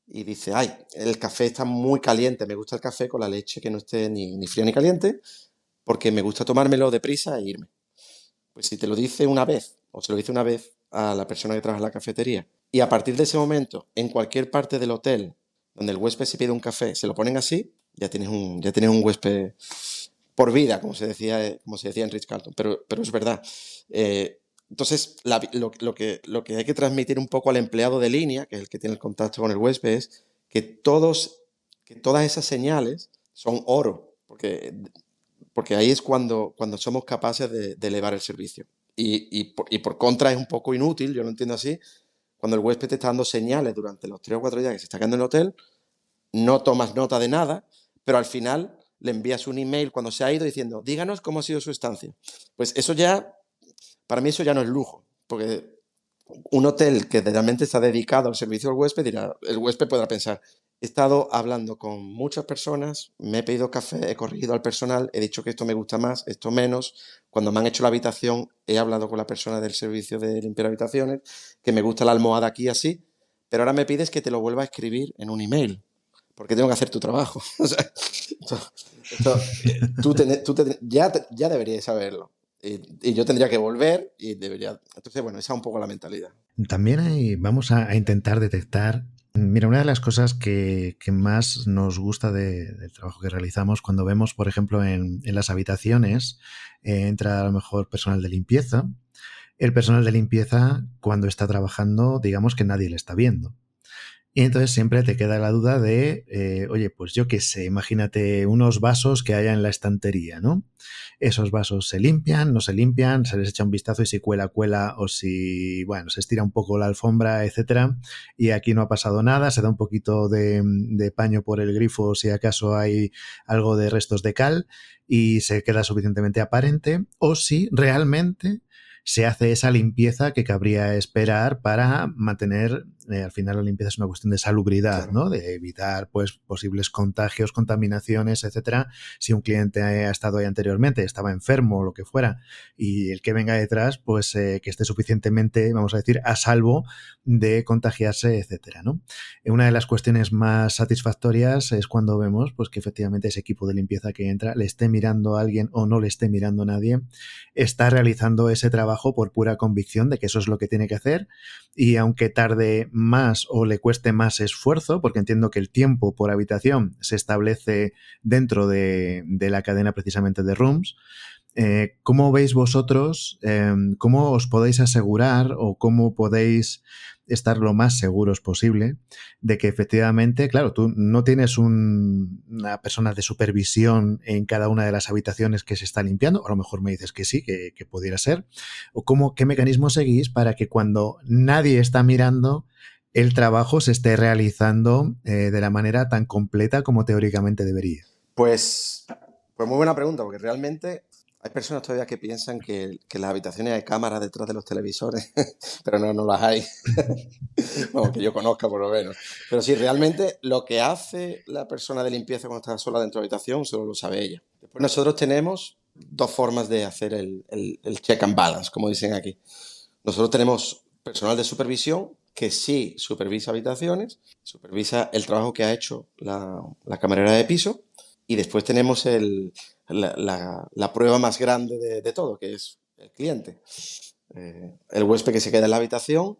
y dice, ay, el café está muy caliente, me gusta el café con la leche que no esté ni fría ni caliente, porque me gusta tomármelo deprisa e irme. Pues si te lo dice una vez, o se lo dice una vez a la persona que trabaja en la cafetería, y a partir de ese momento, en cualquier parte del hotel donde el huésped se pide un café, se lo ponen así, ya tienes un huésped por vida, como se decía en Ritz-Carlton, pero es verdad. Entonces, lo que hay que transmitir un poco al empleado de línea, que es el que tiene el contacto con el huésped, es que, que todas esas señales son oro, porque ahí es cuando somos capaces de elevar el servicio. Y por contra es un poco inútil, yo lo entiendo así, cuando el huésped te está dando señales durante los 3 o 4 días que se está quedando en el hotel, no tomas nota de nada, pero al final le envías un email cuando se ha ido diciendo, díganos cómo ha sido su estancia. Pues eso ya, para mí eso ya no es lujo, porque un hotel que realmente está dedicado al servicio al huésped, el huésped podrá pensar, he estado hablando con muchas personas, me he pedido café, he corregido al personal, he dicho que esto me gusta más, esto menos. Cuando me han hecho la habitación, he hablado con la persona del servicio de limpiar habitaciones, que me gusta la almohada aquí así, pero ahora me pides que te lo vuelva a escribir en un email, porque tengo que hacer tu trabajo. O sea, ya deberías saberlo. Y yo tendría que volver y debería. Entonces, bueno, esa es un poco la mentalidad. También vamos a intentar detectar. Mira, una de las cosas que más nos gusta del trabajo que realizamos cuando vemos, por ejemplo, en las habitaciones, entra a lo mejor personal de limpieza. El personal de limpieza, cuando está trabajando, digamos que nadie le está viendo. Y entonces siempre te queda la duda de, oye, pues yo qué sé, imagínate unos vasos que haya en la estantería, ¿no? Esos vasos se limpian, no se limpian, se les echa un vistazo y si cuela, cuela, o si, bueno, se estira un poco la alfombra, etcétera, y aquí no ha pasado nada, se da un poquito de paño por el grifo si acaso hay algo de restos de cal y se queda suficientemente aparente, o si realmente se hace esa limpieza que cabría esperar para mantener, al final la limpieza es una cuestión de salubridad, Claro. ¿no? De evitar pues posibles contagios, contaminaciones, etcétera. Si un cliente ha estado ahí anteriormente, estaba enfermo o lo que fuera, y el que venga detrás, pues que esté suficientemente, vamos a decir, a salvo de contagiarse, etcétera, ¿no? Una de las cuestiones más satisfactorias es cuando vemos pues que efectivamente ese equipo de limpieza que entra le esté mirando a alguien o no le esté mirando a nadie, está realizando ese trabajo por pura convicción de que eso es lo que tiene que hacer, y aunque tarde más o le cueste más esfuerzo, porque entiendo que el tiempo por habitación se establece dentro de la cadena precisamente de rooms, ¿cómo veis vosotros, cómo os podéis asegurar o cómo podéis estar lo más seguros posible de que efectivamente, claro, tú no tienes una persona de supervisión en cada una de las habitaciones que se está limpiando, a lo mejor me dices que sí, que pudiera ser, o qué mecanismo seguís para que cuando nadie está mirando el trabajo se esté realizando de la manera tan completa como teóricamente debería? Pues, pues muy buena pregunta, porque realmente hay personas todavía que piensan que en las habitaciones hay cámaras detrás de los televisores, pero no, no las hay. Bueno, que yo conozca por lo menos. Pero sí, realmente lo que hace la persona de limpieza cuando está sola dentro de la habitación solo lo sabe ella. Después nosotros tenemos dos formas de hacer el check and balance, como dicen aquí. Nosotros tenemos personal de supervisión que sí supervisa habitaciones, supervisa el trabajo que ha hecho la camarera de piso, y después tenemos la prueba más grande de todo, que es el cliente. El huésped que se queda en la habitación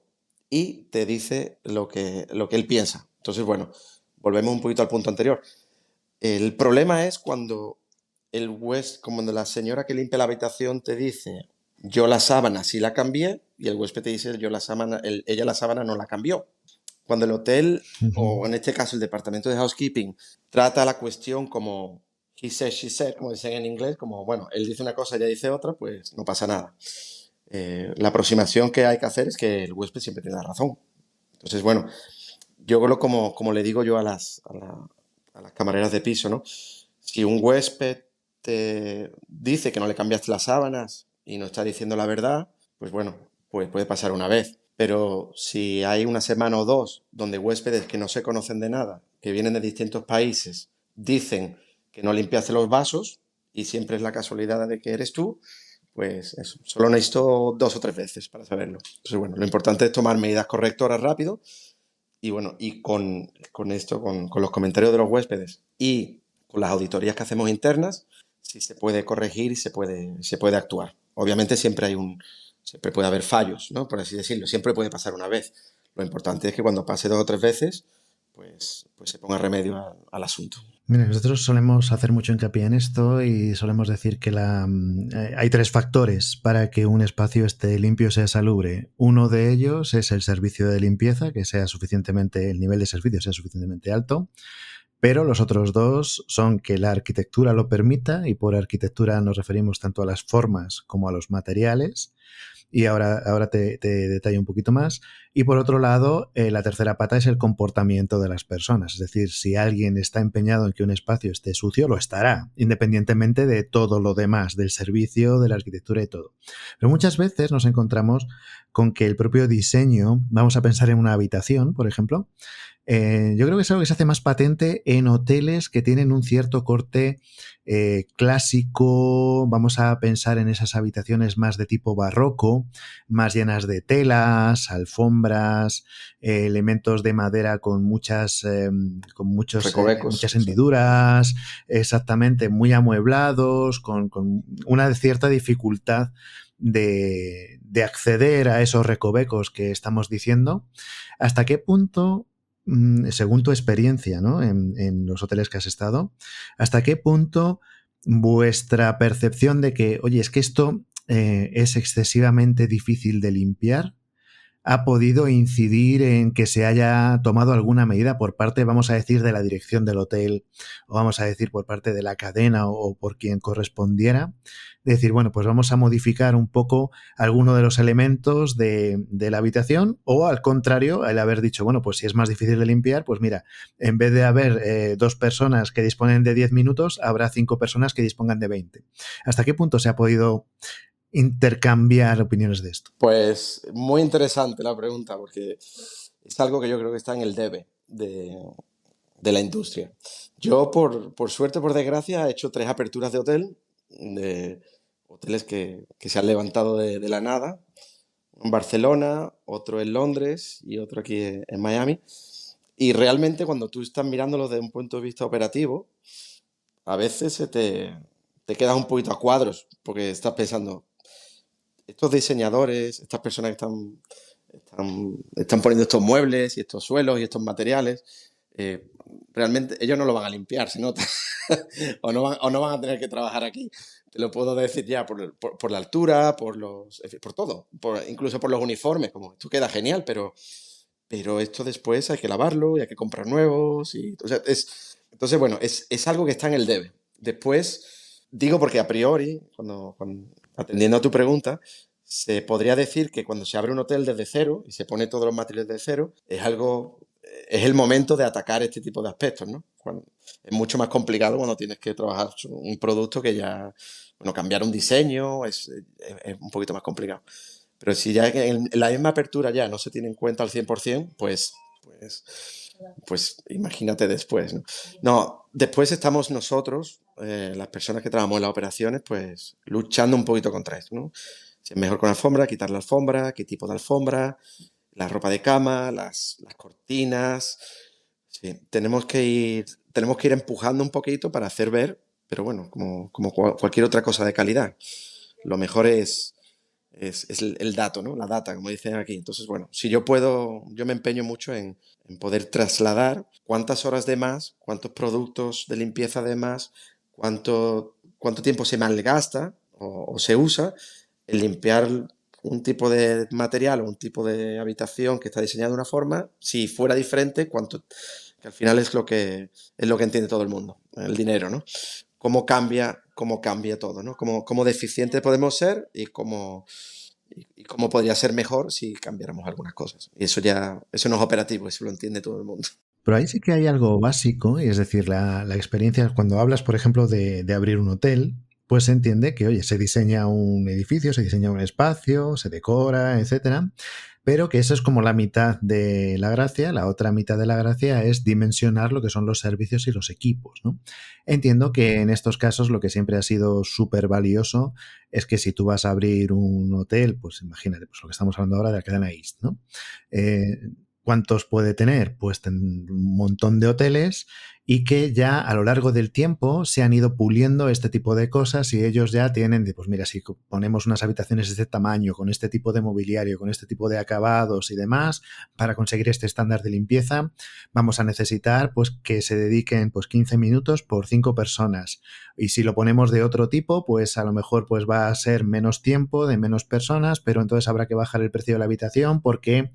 y te dice lo que él piensa. Entonces, bueno, volvemos un poquito al punto anterior. El problema es cuando la señora que limpia la habitación te dice, yo la sábana sí la cambié, y el huésped te dice, ella la sábana no la cambió. Cuando el hotel, Uh -huh. o en este caso el departamento de housekeeping, trata la cuestión como he said, she said, como dicen en inglés, como, bueno, él dice una cosa, ella dice otra, pues no pasa nada. La aproximación que hay que hacer es que el huésped siempre tiene la razón. Entonces, bueno, yo creo como le digo yo a las camareras de piso, ¿no? Si un huésped te dice que no le cambiaste las sábanas y no está diciendo la verdad, pues bueno, pues puede pasar una vez. Pero si hay una semana o dos donde huéspedes que no se conocen de nada, que vienen de distintos países, dicen que no limpiaste los vasos y siempre es la casualidad de que eres tú, pues eso, solo necesito 2 o 3 veces para saberlo. Entonces, bueno, lo importante es tomar medidas correctoras rápido y bueno, y con esto, con los comentarios de los huéspedes y con las auditorías que hacemos internas, sí se puede corregir y se puede actuar. Obviamente siempre puede haber fallos, ¿no? Por así decirlo, siempre puede pasar una vez. Lo importante es que cuando pase 2 o 3 veces, pues se ponga remedio al asunto. Mira, nosotros solemos hacer mucho hincapié en esto y solemos decir que hay 3 factores para que un espacio esté limpio y sea salubre. Uno de ellos es el servicio de limpieza, que el nivel de servicio sea suficientemente alto, pero los otros dos son que la arquitectura lo permita, y por arquitectura nos referimos tanto a las formas como a los materiales. Y ahora te detallo un poquito más. Y por otro lado, la tercera pata es el comportamiento de las personas. Es decir, si alguien está empeñado en que un espacio esté sucio, lo estará, independientemente de todo lo demás, del servicio, de la arquitectura y todo. Pero muchas veces nos encontramos con que el propio diseño, vamos a pensar en una habitación, por ejemplo, yo creo que es algo que se hace más patente en hoteles que tienen un cierto corte clásico. Vamos a pensar en esas habitaciones más de tipo barroco, más llenas de telas, alfombras, elementos de madera con Recovecos, muchas sí. hendiduras, exactamente, muy amueblados, con una cierta dificultad de acceder a esos recovecos que estamos diciendo. ¿Hasta qué punto, según tu experiencia, ¿no? En los hoteles que has estado, hasta qué punto vuestra percepción de que, oye, es que esto es excesivamente difícil de limpiar, ha podido incidir en que se haya tomado alguna medida por parte, vamos a decir, de la dirección del hotel, o vamos a decir por parte de la cadena o por quien correspondiera? Decir, bueno, pues vamos a modificar un poco alguno de los elementos de la habitación, o al contrario, el haber dicho, bueno, pues si es más difícil de limpiar, pues mira, en vez de haber 2 personas que disponen de 10 minutos, habrá 5 personas que dispongan de 20. ¿Hasta qué punto se ha podido intercambiar opiniones de esto? Pues muy interesante la pregunta, porque es algo que yo creo que está en el debe de la industria. Yo, por suerte, por desgracia, he hecho 3 aperturas de hotel, de hoteles que se han levantado de la nada. En Barcelona, otro en Londres y otro aquí en Miami. Y realmente cuando tú estás mirándolo desde un punto de vista operativo, a veces te quedas un poquito a cuadros, porque estás pensando, estos diseñadores, estas personas que están poniendo estos muebles y estos suelos y estos materiales, eh, realmente ellos no lo van a limpiar, se nota. O no van a tener que trabajar aquí. Te lo puedo decir ya por la altura, en fin, por todo, incluso por los uniformes, como esto queda genial, pero esto después hay que lavarlo y hay que comprar nuevos. O sea, entonces, bueno, es algo que está en el debe. Después, digo porque a priori, atendiendo a tu pregunta, se podría decir que cuando se abre un hotel desde cero y se pone todos los materiales de cero, es el momento de atacar este tipo de aspectos, ¿no? Es mucho más complicado cuando tienes que trabajar un producto que ya, bueno, cambiar un diseño es un poquito más complicado. Pero si ya en la misma apertura ya no se tiene en cuenta al 100%, pues, pues imagínate después, ¿no? No, después estamos nosotros, las personas que trabajamos en las operaciones, pues luchando un poquito contra esto, ¿no? Si es mejor con alfombra, quitar la alfombra, qué tipo de alfombra, la ropa de cama, las cortinas. Sí, tenemos que ir empujando un poquito para hacer ver, pero bueno, como cualquier otra cosa de calidad. Lo mejor es el dato, ¿no? La data, como dicen aquí. Entonces, bueno, si yo puedo, yo me empeño mucho en poder trasladar cuántas horas de más, cuántos productos de limpieza de más, cuánto tiempo se malgasta o se usa en limpiar un tipo de material o un tipo de habitación que está diseñada de una forma, si fuera diferente, que al final es lo que entiende todo el mundo, el dinero, ¿no? Cómo cambia todo, ¿no? Cómo deficiente podemos ser y y cómo podría ser mejor si cambiáramos algunas cosas. Y eso no es operativo, eso lo entiende todo el mundo. Pero ahí sí que hay algo básico, y es decir, la experiencia, cuando hablas, por ejemplo, de abrir un hotel, pues se entiende que, oye, se diseña un edificio, se diseña un espacio, se decora, etcétera, pero que eso es como la mitad de la gracia. La otra mitad de la gracia es dimensionar lo que son los servicios y los equipos, ¿no? Entiendo que en estos casos lo que siempre ha sido súper valioso es que si tú vas a abrir un hotel, pues imagínate, pues lo que estamos hablando ahora de la cadena East, ¿no? Eh, ¿Cuántos puede tener? Pues un montón de hoteles, y que ya a lo largo del tiempo se han ido puliendo este tipo de cosas, y ellos ya tienen, pues mira, si ponemos unas habitaciones de este tamaño, con este tipo de mobiliario, con este tipo de acabados y demás, para conseguir este estándar de limpieza, vamos a necesitar pues que se dediquen pues 15 minutos por 5 personas. Y si lo ponemos de otro tipo, pues a lo mejor pues va a ser menos tiempo, de menos personas, pero entonces habrá que bajar el precio de la habitación porque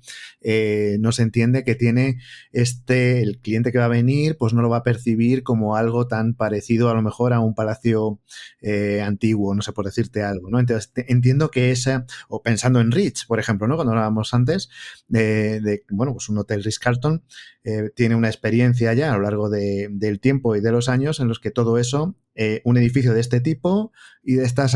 no se entiende que tiene el cliente que va a venir, pues no lo va a percibir como algo tan parecido a lo mejor a un palacio antiguo, no sé, por decirte algo, ¿no? Entonces entiendo que o pensando en Ritz, por ejemplo, ¿no? Cuando hablábamos antes bueno, pues un hotel Ritz-Carlton tiene una experiencia ya a lo largo del tiempo y de los años en los que todo eso, un edificio de este tipo y de estas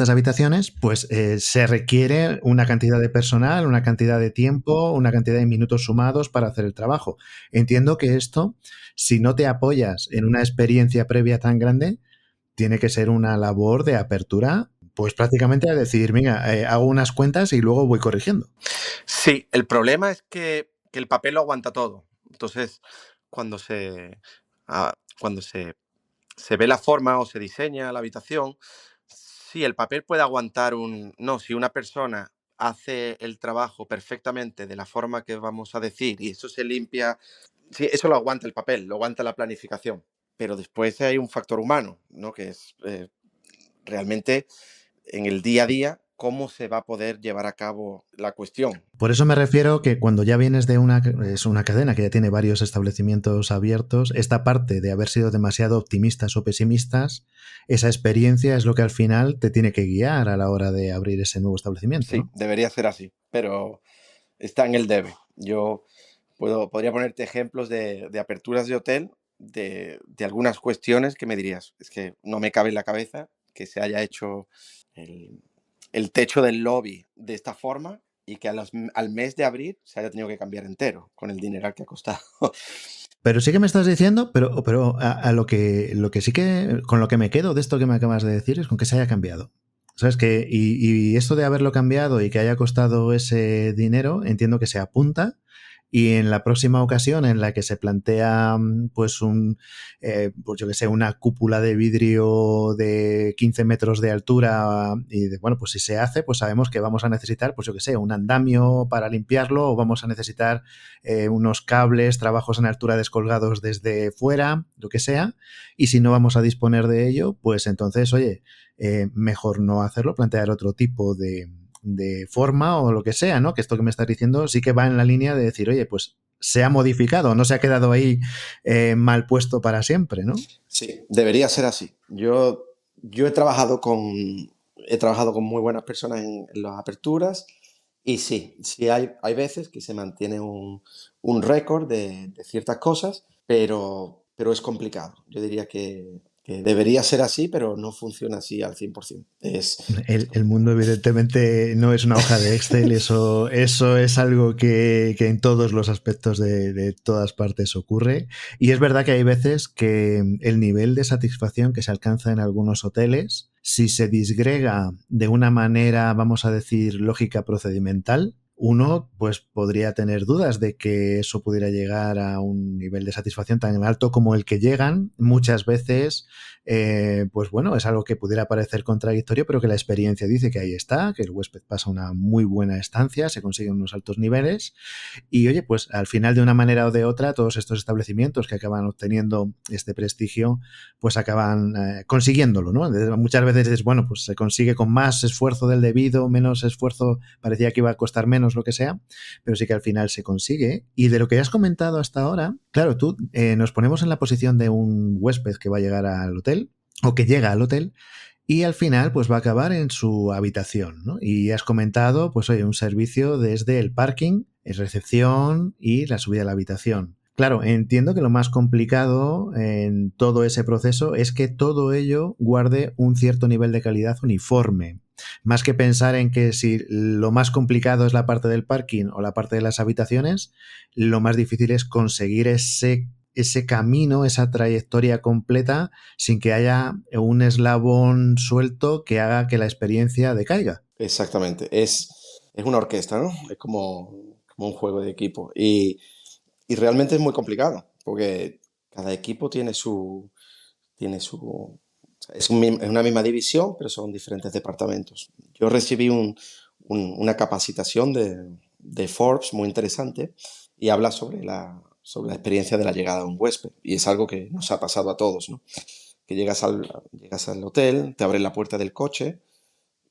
habitaciones, pues se requiere una cantidad de personal, una cantidad de tiempo, una cantidad de minutos sumados para hacer el trabajo. Entiendo que esto, si no te apoyas en una experiencia previa tan grande, tiene que ser una labor de apertura, pues prácticamente a decir, mira, hago unas cuentas y luego voy corrigiendo. Sí, el problema es que el papel lo aguanta todo. Entonces, cuando cuando se ve la forma o se diseña la habitación, sí, el papel puede aguantar no, si una persona hace el trabajo perfectamente de la forma que vamos a decir y eso se limpia, sí, eso lo aguanta el papel, lo aguanta la planificación. Pero después hay un factor humano, ¿no? Que es realmente en el día a día cómo se va a poder llevar a cabo la cuestión. Por eso me refiero que cuando ya vienes de es una cadena que ya tiene varios establecimientos abiertos, esta parte de haber sido demasiado optimistas o pesimistas, esa experiencia es lo que al final te tiene que guiar a la hora de abrir ese nuevo establecimiento, Sí, ¿no? debería ser así, pero está en el debe. Yo podría ponerte ejemplos de aperturas de hotel, de algunas cuestiones que me dirías, es que no me cabe en la cabeza que se haya hecho el, el techo del lobby de esta forma y que al mes de abrir se haya tenido que cambiar entero con el dineral que ha costado. Pero sí que me estás diciendo, pero a lo que sí que, con lo que me quedo de esto que me acabas de decir es con que se haya cambiado. ¿Sabes? Y esto de haberlo cambiado y que haya costado ese dinero, entiendo que se apunta, y en la próxima ocasión en la que se plantea pues pues yo que sé, una cúpula de vidrio de 15 metros de altura, bueno, pues si se hace, pues sabemos que vamos a necesitar, pues yo que sé, un andamio para limpiarlo, o vamos a necesitar unos cables, trabajos en altura descolgados desde fuera, lo que sea, y si no vamos a disponer de ello, pues entonces, oye, mejor no hacerlo, plantear otro tipo de forma o lo que sea, ¿no? Que esto que me estás diciendo sí que va en la línea de decir, oye, pues se ha modificado, no se ha quedado ahí mal puesto para siempre, ¿no? Sí, debería ser así. Yo he trabajado con muy buenas personas en las aperturas y sí, sí hay veces que se mantiene un récord de ciertas cosas, pero es complicado. Yo diría que debería ser así, pero no funciona así al 100%. El mundo evidentemente no es una hoja de Excel, eso es algo que en todos los aspectos de todas partes ocurre. Y es verdad que hay veces que el nivel de satisfacción que se alcanza en algunos hoteles, si se disgrega de una manera, vamos a decir, lógica procedimental, uno pues podría tener dudas de que eso pudiera llegar a un nivel de satisfacción tan alto como el que llegan muchas veces. Pues bueno, es algo que pudiera parecer contradictorio, pero que la experiencia dice que ahí está, que el huésped pasa una muy buena estancia, se consiguen unos altos niveles, y oye, pues al final, de una manera o de otra, todos estos establecimientos que acaban obteniendo este prestigio, pues acaban consiguiéndolo, ¿no? Muchas veces es, bueno, pues se consigue con más esfuerzo del debido, menos esfuerzo, parecía que iba a costar menos, lo que sea, pero sí que al final se consigue. Y de lo que has comentado hasta ahora, claro, tú nos ponemos en la posición de un huésped que va a llegar al hotel o que llega al hotel, y al final pues va a acabar en su habitación, ¿no? Y has comentado, pues oye, un servicio desde el parking, recepción y la subida a la habitación. Claro, entiendo que lo más complicado en todo ese proceso es que todo ello guarde un cierto nivel de calidad uniforme. Más que pensar en que si lo más complicado es la parte del parking o la parte de las habitaciones, lo más difícil es conseguir ese camino, esa trayectoria completa sin que haya un eslabón suelto que haga que la experiencia decaiga. Exactamente. Es una orquesta, ¿no? Es como un juego de equipo. Y realmente es muy complicado, porque cada equipo tiene su, es una misma división, pero son diferentes departamentos. Yo recibí una capacitación de Forbes muy interesante y habla sobre la experiencia de la llegada de un huésped. Y es algo que nos ha pasado a todos, ¿no? Que llegas al hotel, te abren la puerta del coche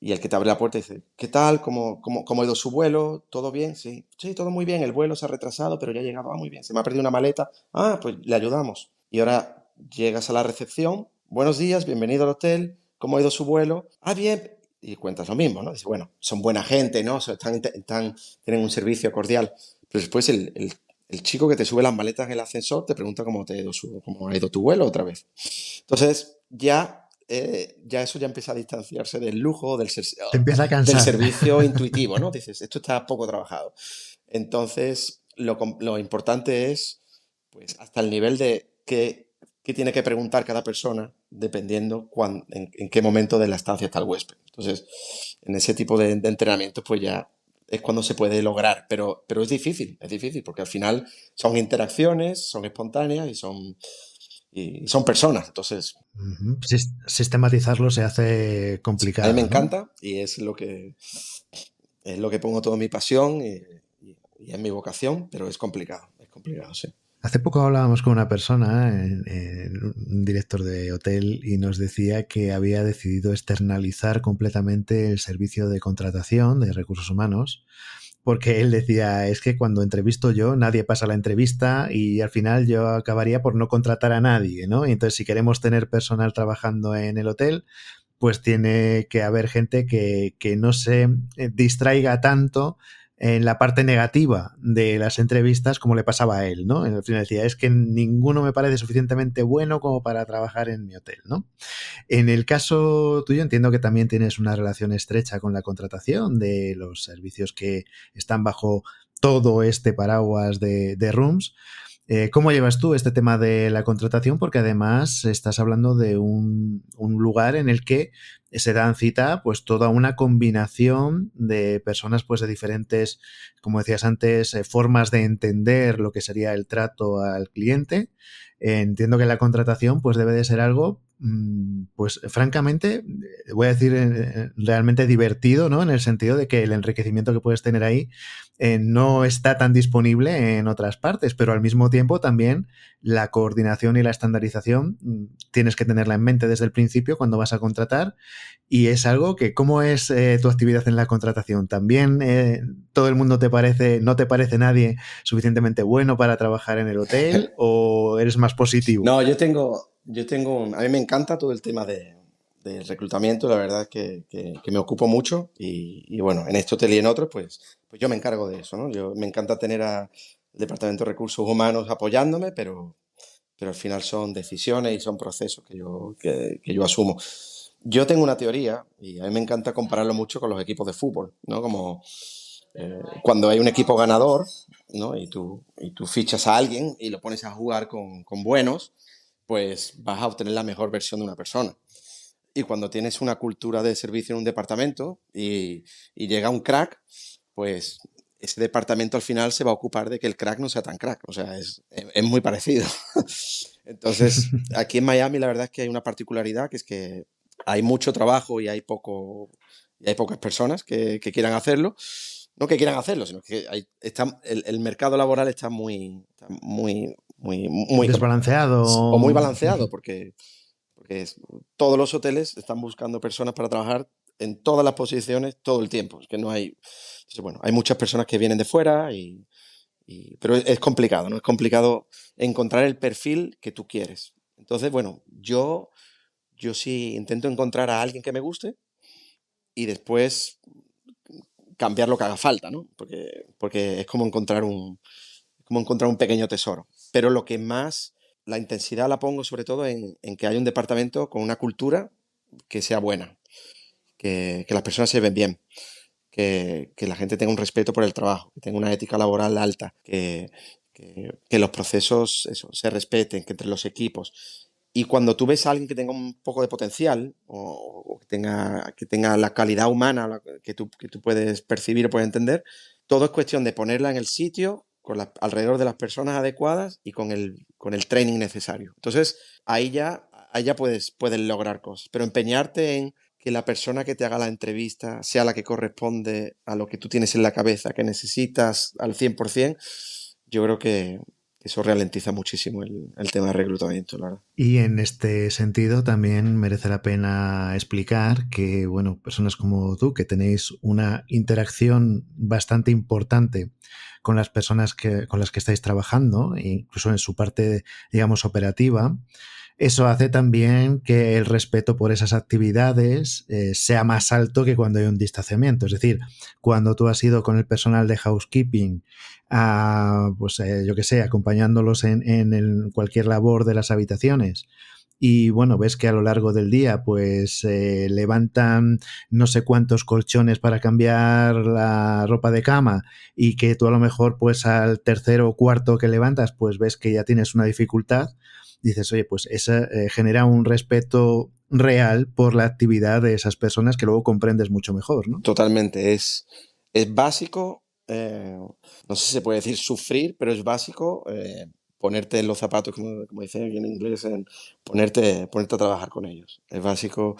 y el que te abre la puerta dice, ¿qué tal? ¿Cómo ha ido su vuelo? ¿Todo bien? Sí, sí, todo muy bien. El vuelo se ha retrasado, pero ya ha llegado. Ah, muy bien. Se me ha perdido una maleta. Ah, pues le ayudamos. Y ahora llegas a la recepción. Buenos días, bienvenido al hotel. ¿Cómo ha ido su vuelo? Ah, bien. Y cuentas lo mismo, ¿no? Dices, bueno, son buena gente, ¿no? Tienen un servicio cordial. Pero después el chico que te sube las maletas en el ascensor te pregunta cómo ha ido tu vuelo otra vez. Entonces, ya eso ya empieza a distanciarse del lujo, Te empieza a del cansar. servicio intuitivo, ¿no? Dices, esto está poco trabajado. Entonces, lo importante es, pues, hasta el nivel de qué tiene que preguntar cada persona, dependiendo en qué momento de la estancia está el huésped. Entonces, en ese tipo de entrenamiento, pues ya es cuando se puede lograr, pero es difícil, porque al final son interacciones, son espontáneas y son personas. Entonces, Ujú. Sistematizarlo se hace sí, a mí me complicado, ¿no? encanta y es lo que pongo toda mi pasión y es mi vocación, pero es complicado, sí. Hace poco hablábamos con una persona, un director de hotel, y nos decía que había decidido externalizar completamente el servicio de contratación de recursos humanos, porque él decía, es que cuando entrevisto yo, nadie pasa la entrevista y al final yo acabaría por no contratar a nadie, ¿no? Y entonces, si queremos tener personal trabajando en el hotel, pues tiene que haber gente que no se distraiga tanto en la parte negativa de las entrevistas como le pasaba a él, ¿no? En el final decía, es que ninguno me parece suficientemente bueno como para trabajar en mi hotel, ¿no? En el caso tuyo entiendo que también tienes una relación estrecha con la contratación de los servicios que están bajo todo este paraguas de Rooms. ¿Cómo llevas tú este tema de la contratación? Porque además estás hablando de un lugar en el que se dan cita pues toda una combinación de personas pues de diferentes, como decías antes, formas de entender lo que sería el trato al cliente. Entiendo que la contratación pues debe de ser algo pues francamente, voy a decir realmente divertido, ¿no? En el sentido de que el enriquecimiento que puedes tener ahí no está tan disponible en otras partes, pero al mismo tiempo también la coordinación y la estandarización tienes que tenerla en mente desde el principio cuando vas a contratar y es algo que, ¿cómo es tu actividad en la contratación? ¿También todo el mundo no te parece nadie suficientemente bueno para trabajar en el hotel o eres más positivo? No, a mí me encanta todo el tema del reclutamiento, la verdad es que me ocupo mucho y bueno, en este hotel y en otros, pues yo me encargo de eso, ¿no? Me encanta tener al Departamento de Recursos Humanos apoyándome, pero al final son decisiones y son procesos que yo asumo. Yo tengo una teoría y a mí me encanta compararlo mucho con los equipos de fútbol, ¿no? Como cuando hay un equipo ganador, ¿no? Y tú fichas a alguien y lo pones a jugar con buenos, pues vas a obtener la mejor versión de una persona. Y cuando tienes una cultura de servicio en un departamento y llega un crack, pues ese departamento al final se va a ocupar de que el crack no sea tan crack. O sea, es muy parecido. Entonces, aquí en Miami la verdad es que hay una particularidad, que es que hay mucho trabajo y hay pocas personas que quieran hacerlo. No que quieran hacerlo, sino que el mercado laboral está muy, o muy Desbalanceado. balanceado, porque todos los hoteles están buscando personas para trabajar en todas las posiciones todo el tiempo. Es que no hay. Entonces, bueno, hay muchas personas que vienen de fuera, pero es complicado, ¿no? Es complicado encontrar el perfil que tú quieres. Entonces, bueno, yo yo sí intento encontrar a alguien que me guste y después cambiar lo que haga falta, ¿no? Porque es como encontrar un pequeño tesoro. Pero lo que más, la intensidad la pongo sobre todo en que haya un departamento con una cultura que sea buena, que las personas se ven bien, que la gente tenga un respeto por el trabajo, que tenga una ética laboral alta, que los procesos eso, se respeten, que entre los equipos. Y cuando tú ves a alguien que tenga un poco de potencial o que tenga la calidad humana que tú puedes percibir o puedes entender, todo es cuestión de ponerla en el sitio, alrededor de las personas adecuadas y con el training necesario. Entonces, ahí ya puedes lograr cosas, pero empeñarte en que la persona que te haga la entrevista sea la que corresponde a lo que tú tienes en la cabeza, que necesitas al 100%, yo creo que eso ralentiza muchísimo el tema de reclutamiento, la verdad. Y en este sentido también merece la pena explicar que, bueno, personas como tú, que tenéis una interacción bastante importante con las personas con las que estáis trabajando, incluso en su parte, digamos, operativa, eso hace también que el respeto por esas actividades sea más alto que cuando hay un distanciamiento. Es decir, cuando tú has ido con el personal de housekeeping, pues yo qué sé, acompañándolos en cualquier labor de las habitaciones, y bueno, ves que a lo largo del día pues levantan no sé cuántos colchones para cambiar la ropa de cama, y que tú a lo mejor pues al tercero o cuarto que levantas pues ves que ya tienes una dificultad, dices, oye, pues eso genera un respeto real por la actividad de esas personas que luego comprendes mucho mejor, ¿no? Totalmente, es básico, no sé si se puede decir sufrir, pero es básico ponerte en los zapatos, como dicen aquí en inglés, ponerte a trabajar con ellos. Es básico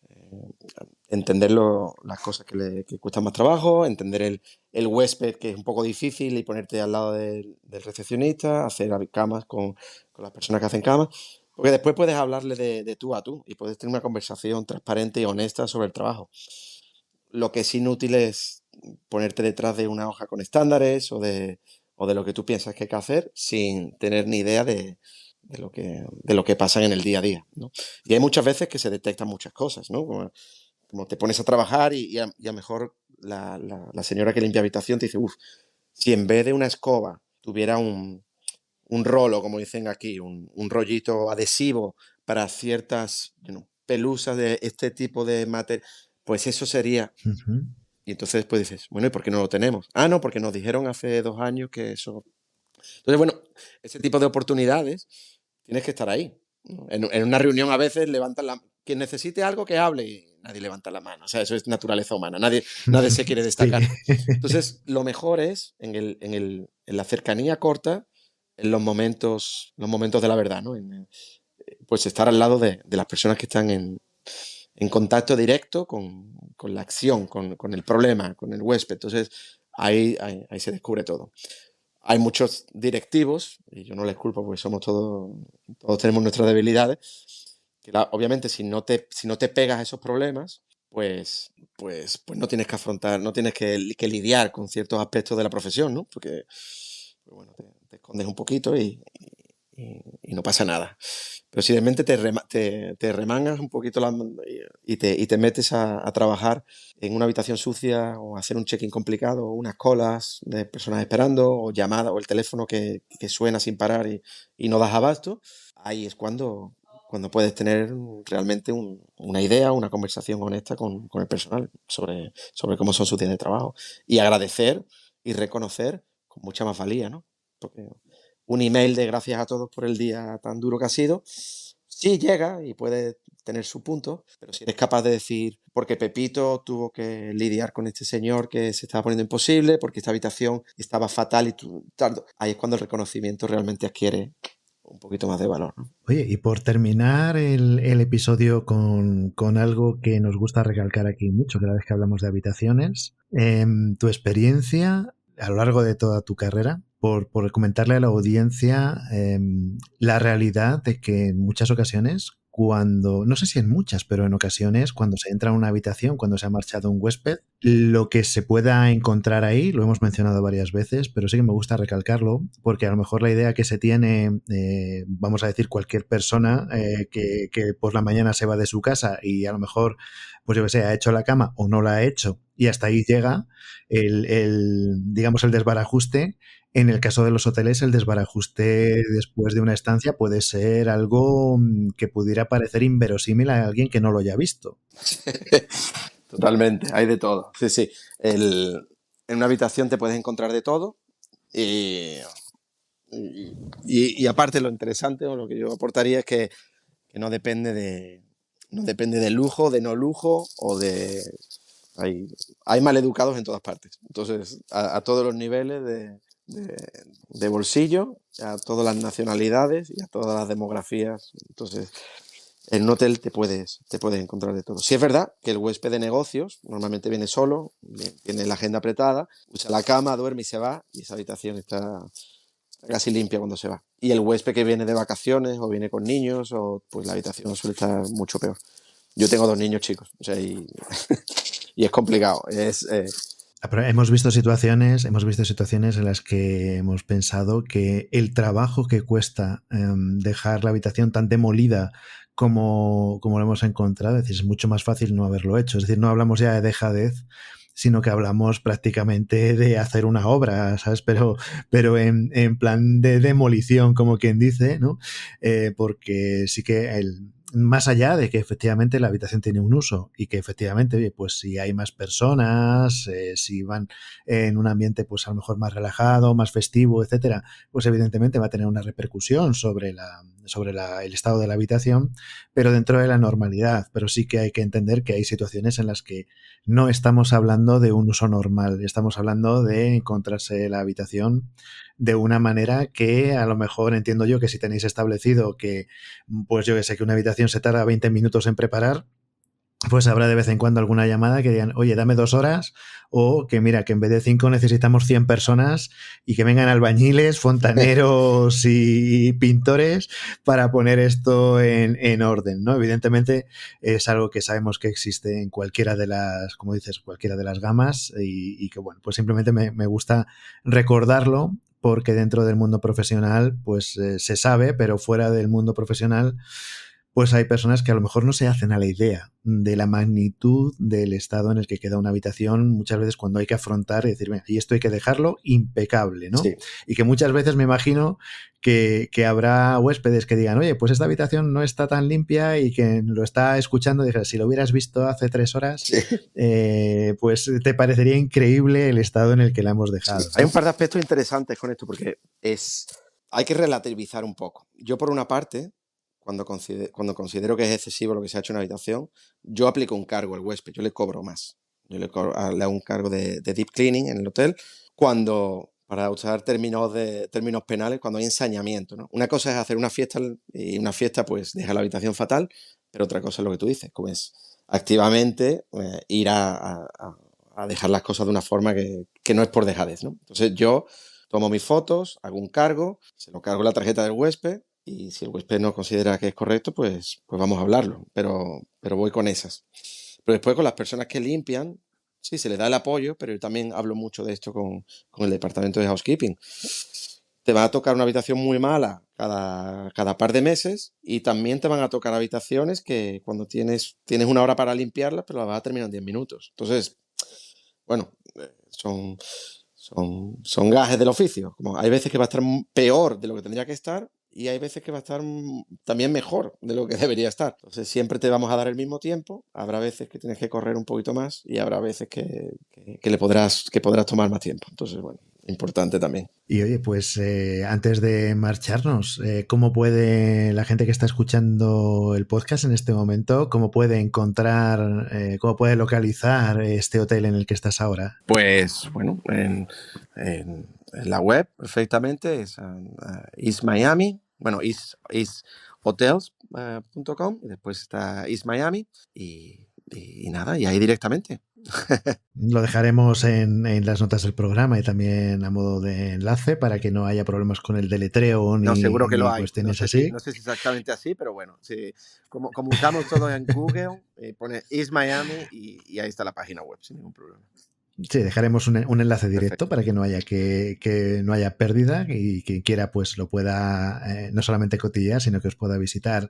eh, entender las cosas que cuestan más trabajo, entender el huésped, que es un poco difícil, y ponerte al lado del recepcionista, hacer camas con las personas que hacen camas, porque después puedes hablarle de tú a tú y puedes tener una conversación transparente y honesta sobre el trabajo. Lo que es inútil es ponerte detrás de una hoja con estándares o de lo que tú piensas que hay que hacer sin tener ni idea de lo que pasa en el día a día, ¿no? Y hay muchas veces que se detectan muchas cosas, ¿no? Como te pones a trabajar y a lo mejor la señora que limpia habitación te dice, uff, si en vez de una escoba tuviera un rolo, como dicen aquí, un rollito adhesivo para ciertas pelusas de este tipo de materia, pues eso sería. Uh -huh. Y entonces después dices, bueno, ¿y por qué no lo tenemos? Ah, no, porque nos dijeron hace 2 años que eso. Entonces, bueno, ese tipo de oportunidades tienes que estar ahí, ¿no? En una reunión a veces levantan quien necesite algo que hable y nadie levanta la mano. O sea, eso es naturaleza humana. Nadie se quiere Sí. destacar. Entonces, lo mejor es en la cercanía corta, en los momentos de la verdad, ¿no? Pues estar al lado de las personas que están en contacto directo con la acción, con el problema, con el huésped. Entonces, ahí se descubre todo. Hay muchos directivos, y yo no les culpo porque todos tenemos nuestras debilidades, que obviamente si no te pegas a esos problemas, pues no tienes que afrontar, no tienes que lidiar con ciertos aspectos de la profesión, ¿no? Porque, pues bueno, te escondes un poquito y no pasa nada. Pero si de repente te remangas un poquito y te metes a trabajar en una habitación sucia o a hacer un check-in complicado, o unas colas de personas esperando, o llamadas, o el teléfono que suena sin parar y no das abasto, ahí es cuando puedes tener realmente una idea, una conversación honesta con el personal sobre cómo son sus días de trabajo. Y agradecer y reconocer con mucha más valía, ¿no? Porque un email de gracias a todos por el día tan duro que ha sido, sí llega y puede tener su punto, pero si eres capaz de decir, porque Pepito tuvo que lidiar con este señor que se estaba poniendo imposible, porque esta habitación estaba fatal y ahí es cuando el reconocimiento realmente adquiere un poquito más de valor, ¿no? Oye, y por terminar el episodio con algo que nos gusta recalcar aquí mucho cada vez que hablamos de habitaciones, tu experiencia a lo largo de toda tu carrera, por comentarle a la audiencia la realidad de que en muchas ocasiones, cuando, no sé si en muchas, pero en ocasiones, cuando se entra a una habitación, cuando se ha marchado un huésped, lo que se pueda encontrar ahí, lo hemos mencionado varias veces, pero sí que me gusta recalcarlo, porque a lo mejor la idea que se tiene, vamos a decir, cualquier persona que por la mañana se va de su casa y a lo mejor, pues yo que sé, ha hecho la cama o no la ha hecho y hasta ahí llega digamos, el desbarajuste. En el caso de los hoteles, el desbarajuste después de una estancia puede ser algo que pudiera parecer inverosímil a alguien que no lo haya visto. Totalmente, hay de todo. Sí, sí. En una habitación te puedes encontrar de todo y, y aparte lo interesante o lo que yo aportaría es que no depende de lujo, de no lujo o de... Hay maleducados en todas partes. Entonces, a todos los niveles de bolsillo, a todas las nacionalidades y a todas las demografías. Entonces, en un hotel te puedes encontrar de todo. Sí es verdad que el huésped de negocios normalmente viene solo, tiene la agenda apretada, usa la cama, duerme y se va, y esa habitación está casi limpia cuando se va. Y el huésped que viene de vacaciones o viene con niños, o pues la habitación suele estar mucho peor. Yo tengo 2 niños chicos, o sea, y es complicado. Pero hemos visto situaciones en las que hemos pensado que el trabajo que cuesta dejar la habitación tan demolida como lo hemos encontrado, es decir, es mucho más fácil no haberlo hecho. Es decir, no hablamos ya de dejadez, sino que hablamos prácticamente de hacer una obra, ¿sabes? Pero en plan de demolición, como quien dice, ¿no? Porque sí que más allá de que efectivamente la habitación tiene un uso y que efectivamente, oye, pues si hay más personas, si van en un ambiente pues a lo mejor más relajado, más festivo, etcétera, pues evidentemente va a tener una repercusión el estado de la habitación, pero dentro de la normalidad. Pero sí que hay que entender que hay situaciones en las que no estamos hablando de un uso normal, estamos hablando de encontrarse la habitación de una manera que a lo mejor entiendo yo que si tenéis establecido que, pues yo que sé, que una habitación se tarda 20 minutos en preparar, pues habrá de vez en cuando alguna llamada que digan, oye, dame 2 horas, o que mira, que en vez de 5 necesitamos 100 personas y que vengan albañiles, fontaneros y pintores para poner esto en orden, ¿no? Evidentemente es algo que sabemos que existe en cualquiera de las, como dices, cualquiera de las gamas y que bueno, pues simplemente me gusta recordarlo porque dentro del mundo profesional pues se sabe, pero fuera del mundo profesional pues hay personas que a lo mejor no se hacen a la idea de la magnitud del estado en el que queda una habitación muchas veces cuando hay que afrontar y decir, venga, y esto hay que dejarlo impecable, ¿no? sí. Y que muchas veces me imagino que habrá huéspedes que digan, oye, pues esta habitación no está tan limpia y que lo está escuchando, dije, si lo hubieras visto hace 3 horas, Sí. pues te parecería increíble el estado en el que la hemos Sí. dejado, Hay un ¿no? par de aspectos interesantes con esto porque hay que relativizar un poco. Yo, por una parte, cuando considero que es excesivo lo que se ha hecho en una habitación, yo aplico un cargo al huésped, yo le cobro más. Le hago un cargo de deep cleaning en el hotel para usar términos penales, cuando hay ensañamiento, ¿no? Una cosa es hacer una fiesta y una fiesta pues deja la habitación fatal, pero otra cosa es lo que tú dices, como es activamente ir a dejar las cosas de una forma que no es por dejadez, ¿no? Entonces yo tomo mis fotos, hago un cargo, se lo cargo en la tarjeta del huésped y si el huésped no considera que es correcto, pues vamos a hablarlo, pero voy con esas. Pero después con las personas que limpian, sí, se les da el apoyo, pero yo también hablo mucho de esto con el departamento de housekeeping. Te va a tocar una habitación muy mala cada par de meses y también te van a tocar habitaciones que cuando tienes una hora para limpiarlas, pero las vas a terminar en 10 minutos. Entonces, bueno, son gajes del oficio. Como hay veces que va a estar peor de lo que tendría que estar y hay veces que va a estar también mejor de lo que debería estar. Entonces siempre te vamos a dar el mismo tiempo. Habrá veces que tienes que correr un poquito más y habrá veces que podrás tomar más tiempo. Entonces, bueno, importante también. Y oye, pues antes de marcharnos, ¿cómo puede la gente que está escuchando el podcast en este momento, cómo puede encontrar, cómo puede localizar este hotel en el que estás ahora? Pues bueno, en la web perfectamente es East Miami, bueno, easthotels.com y después está East Miami y nada, y ahí directamente. Lo dejaremos en las notas del programa y también a modo de enlace para que no haya problemas con el deletreo No, ni, seguro que lo ni hay. No cuestiones sé si, así. no sé si exactamente así, pero bueno, sí. Como usamos todo en Google, pone East Miami y ahí está la página web, sin ningún problema. Sí, dejaremos un enlace directo Perfecto. para que no haya que no haya pérdida y quien quiera pues lo pueda no solamente cotillear, sino que os pueda visitar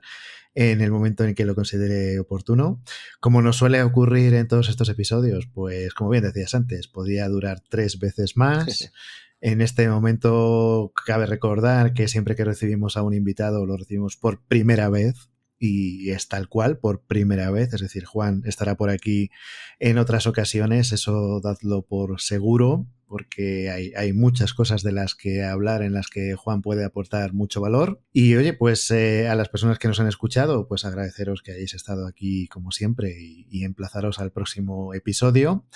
en el momento en que lo considere oportuno. Como nos suele ocurrir en todos estos episodios, pues como bien decías antes, podría durar 3 veces más. En este momento cabe recordar que siempre que recibimos a un invitado lo recibimos por primera vez y es tal cual, por primera vez. Es decir, Juan estará por aquí en otras ocasiones, eso dadlo por seguro, porque hay muchas cosas de las que hablar en las que Juan puede aportar mucho valor. Y oye, pues a las personas que nos han escuchado, pues agradeceros que hayáis estado aquí como siempre y emplazaros al próximo episodio.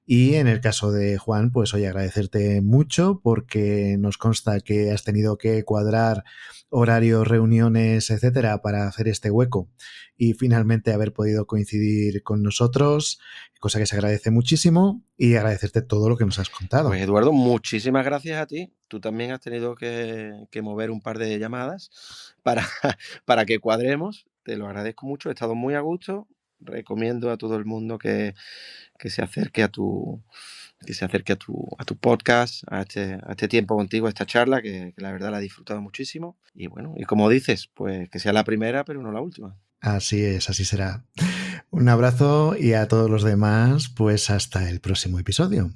Y en el caso de Juan, pues oye, agradecerte mucho porque nos consta que has tenido que cuadrar horarios, reuniones, etcétera, para hacer este hueco y finalmente haber podido coincidir con nosotros, cosa que se agradece muchísimo, y agradecerte todo lo que nos has contado. Pues Eduardo, muchísimas gracias a ti. Tú también has tenido que mover un par de llamadas para, para que cuadremos. Te lo agradezco mucho. He estado muy a gusto. Recomiendo a todo el mundo que se acerque a tu podcast, a este tiempo contigo, a esta charla, que la verdad la he disfrutado muchísimo. Y bueno, y como dices, pues que sea la primera, pero no la última. Así es, así será. Un abrazo y a todos los demás, pues hasta el próximo episodio.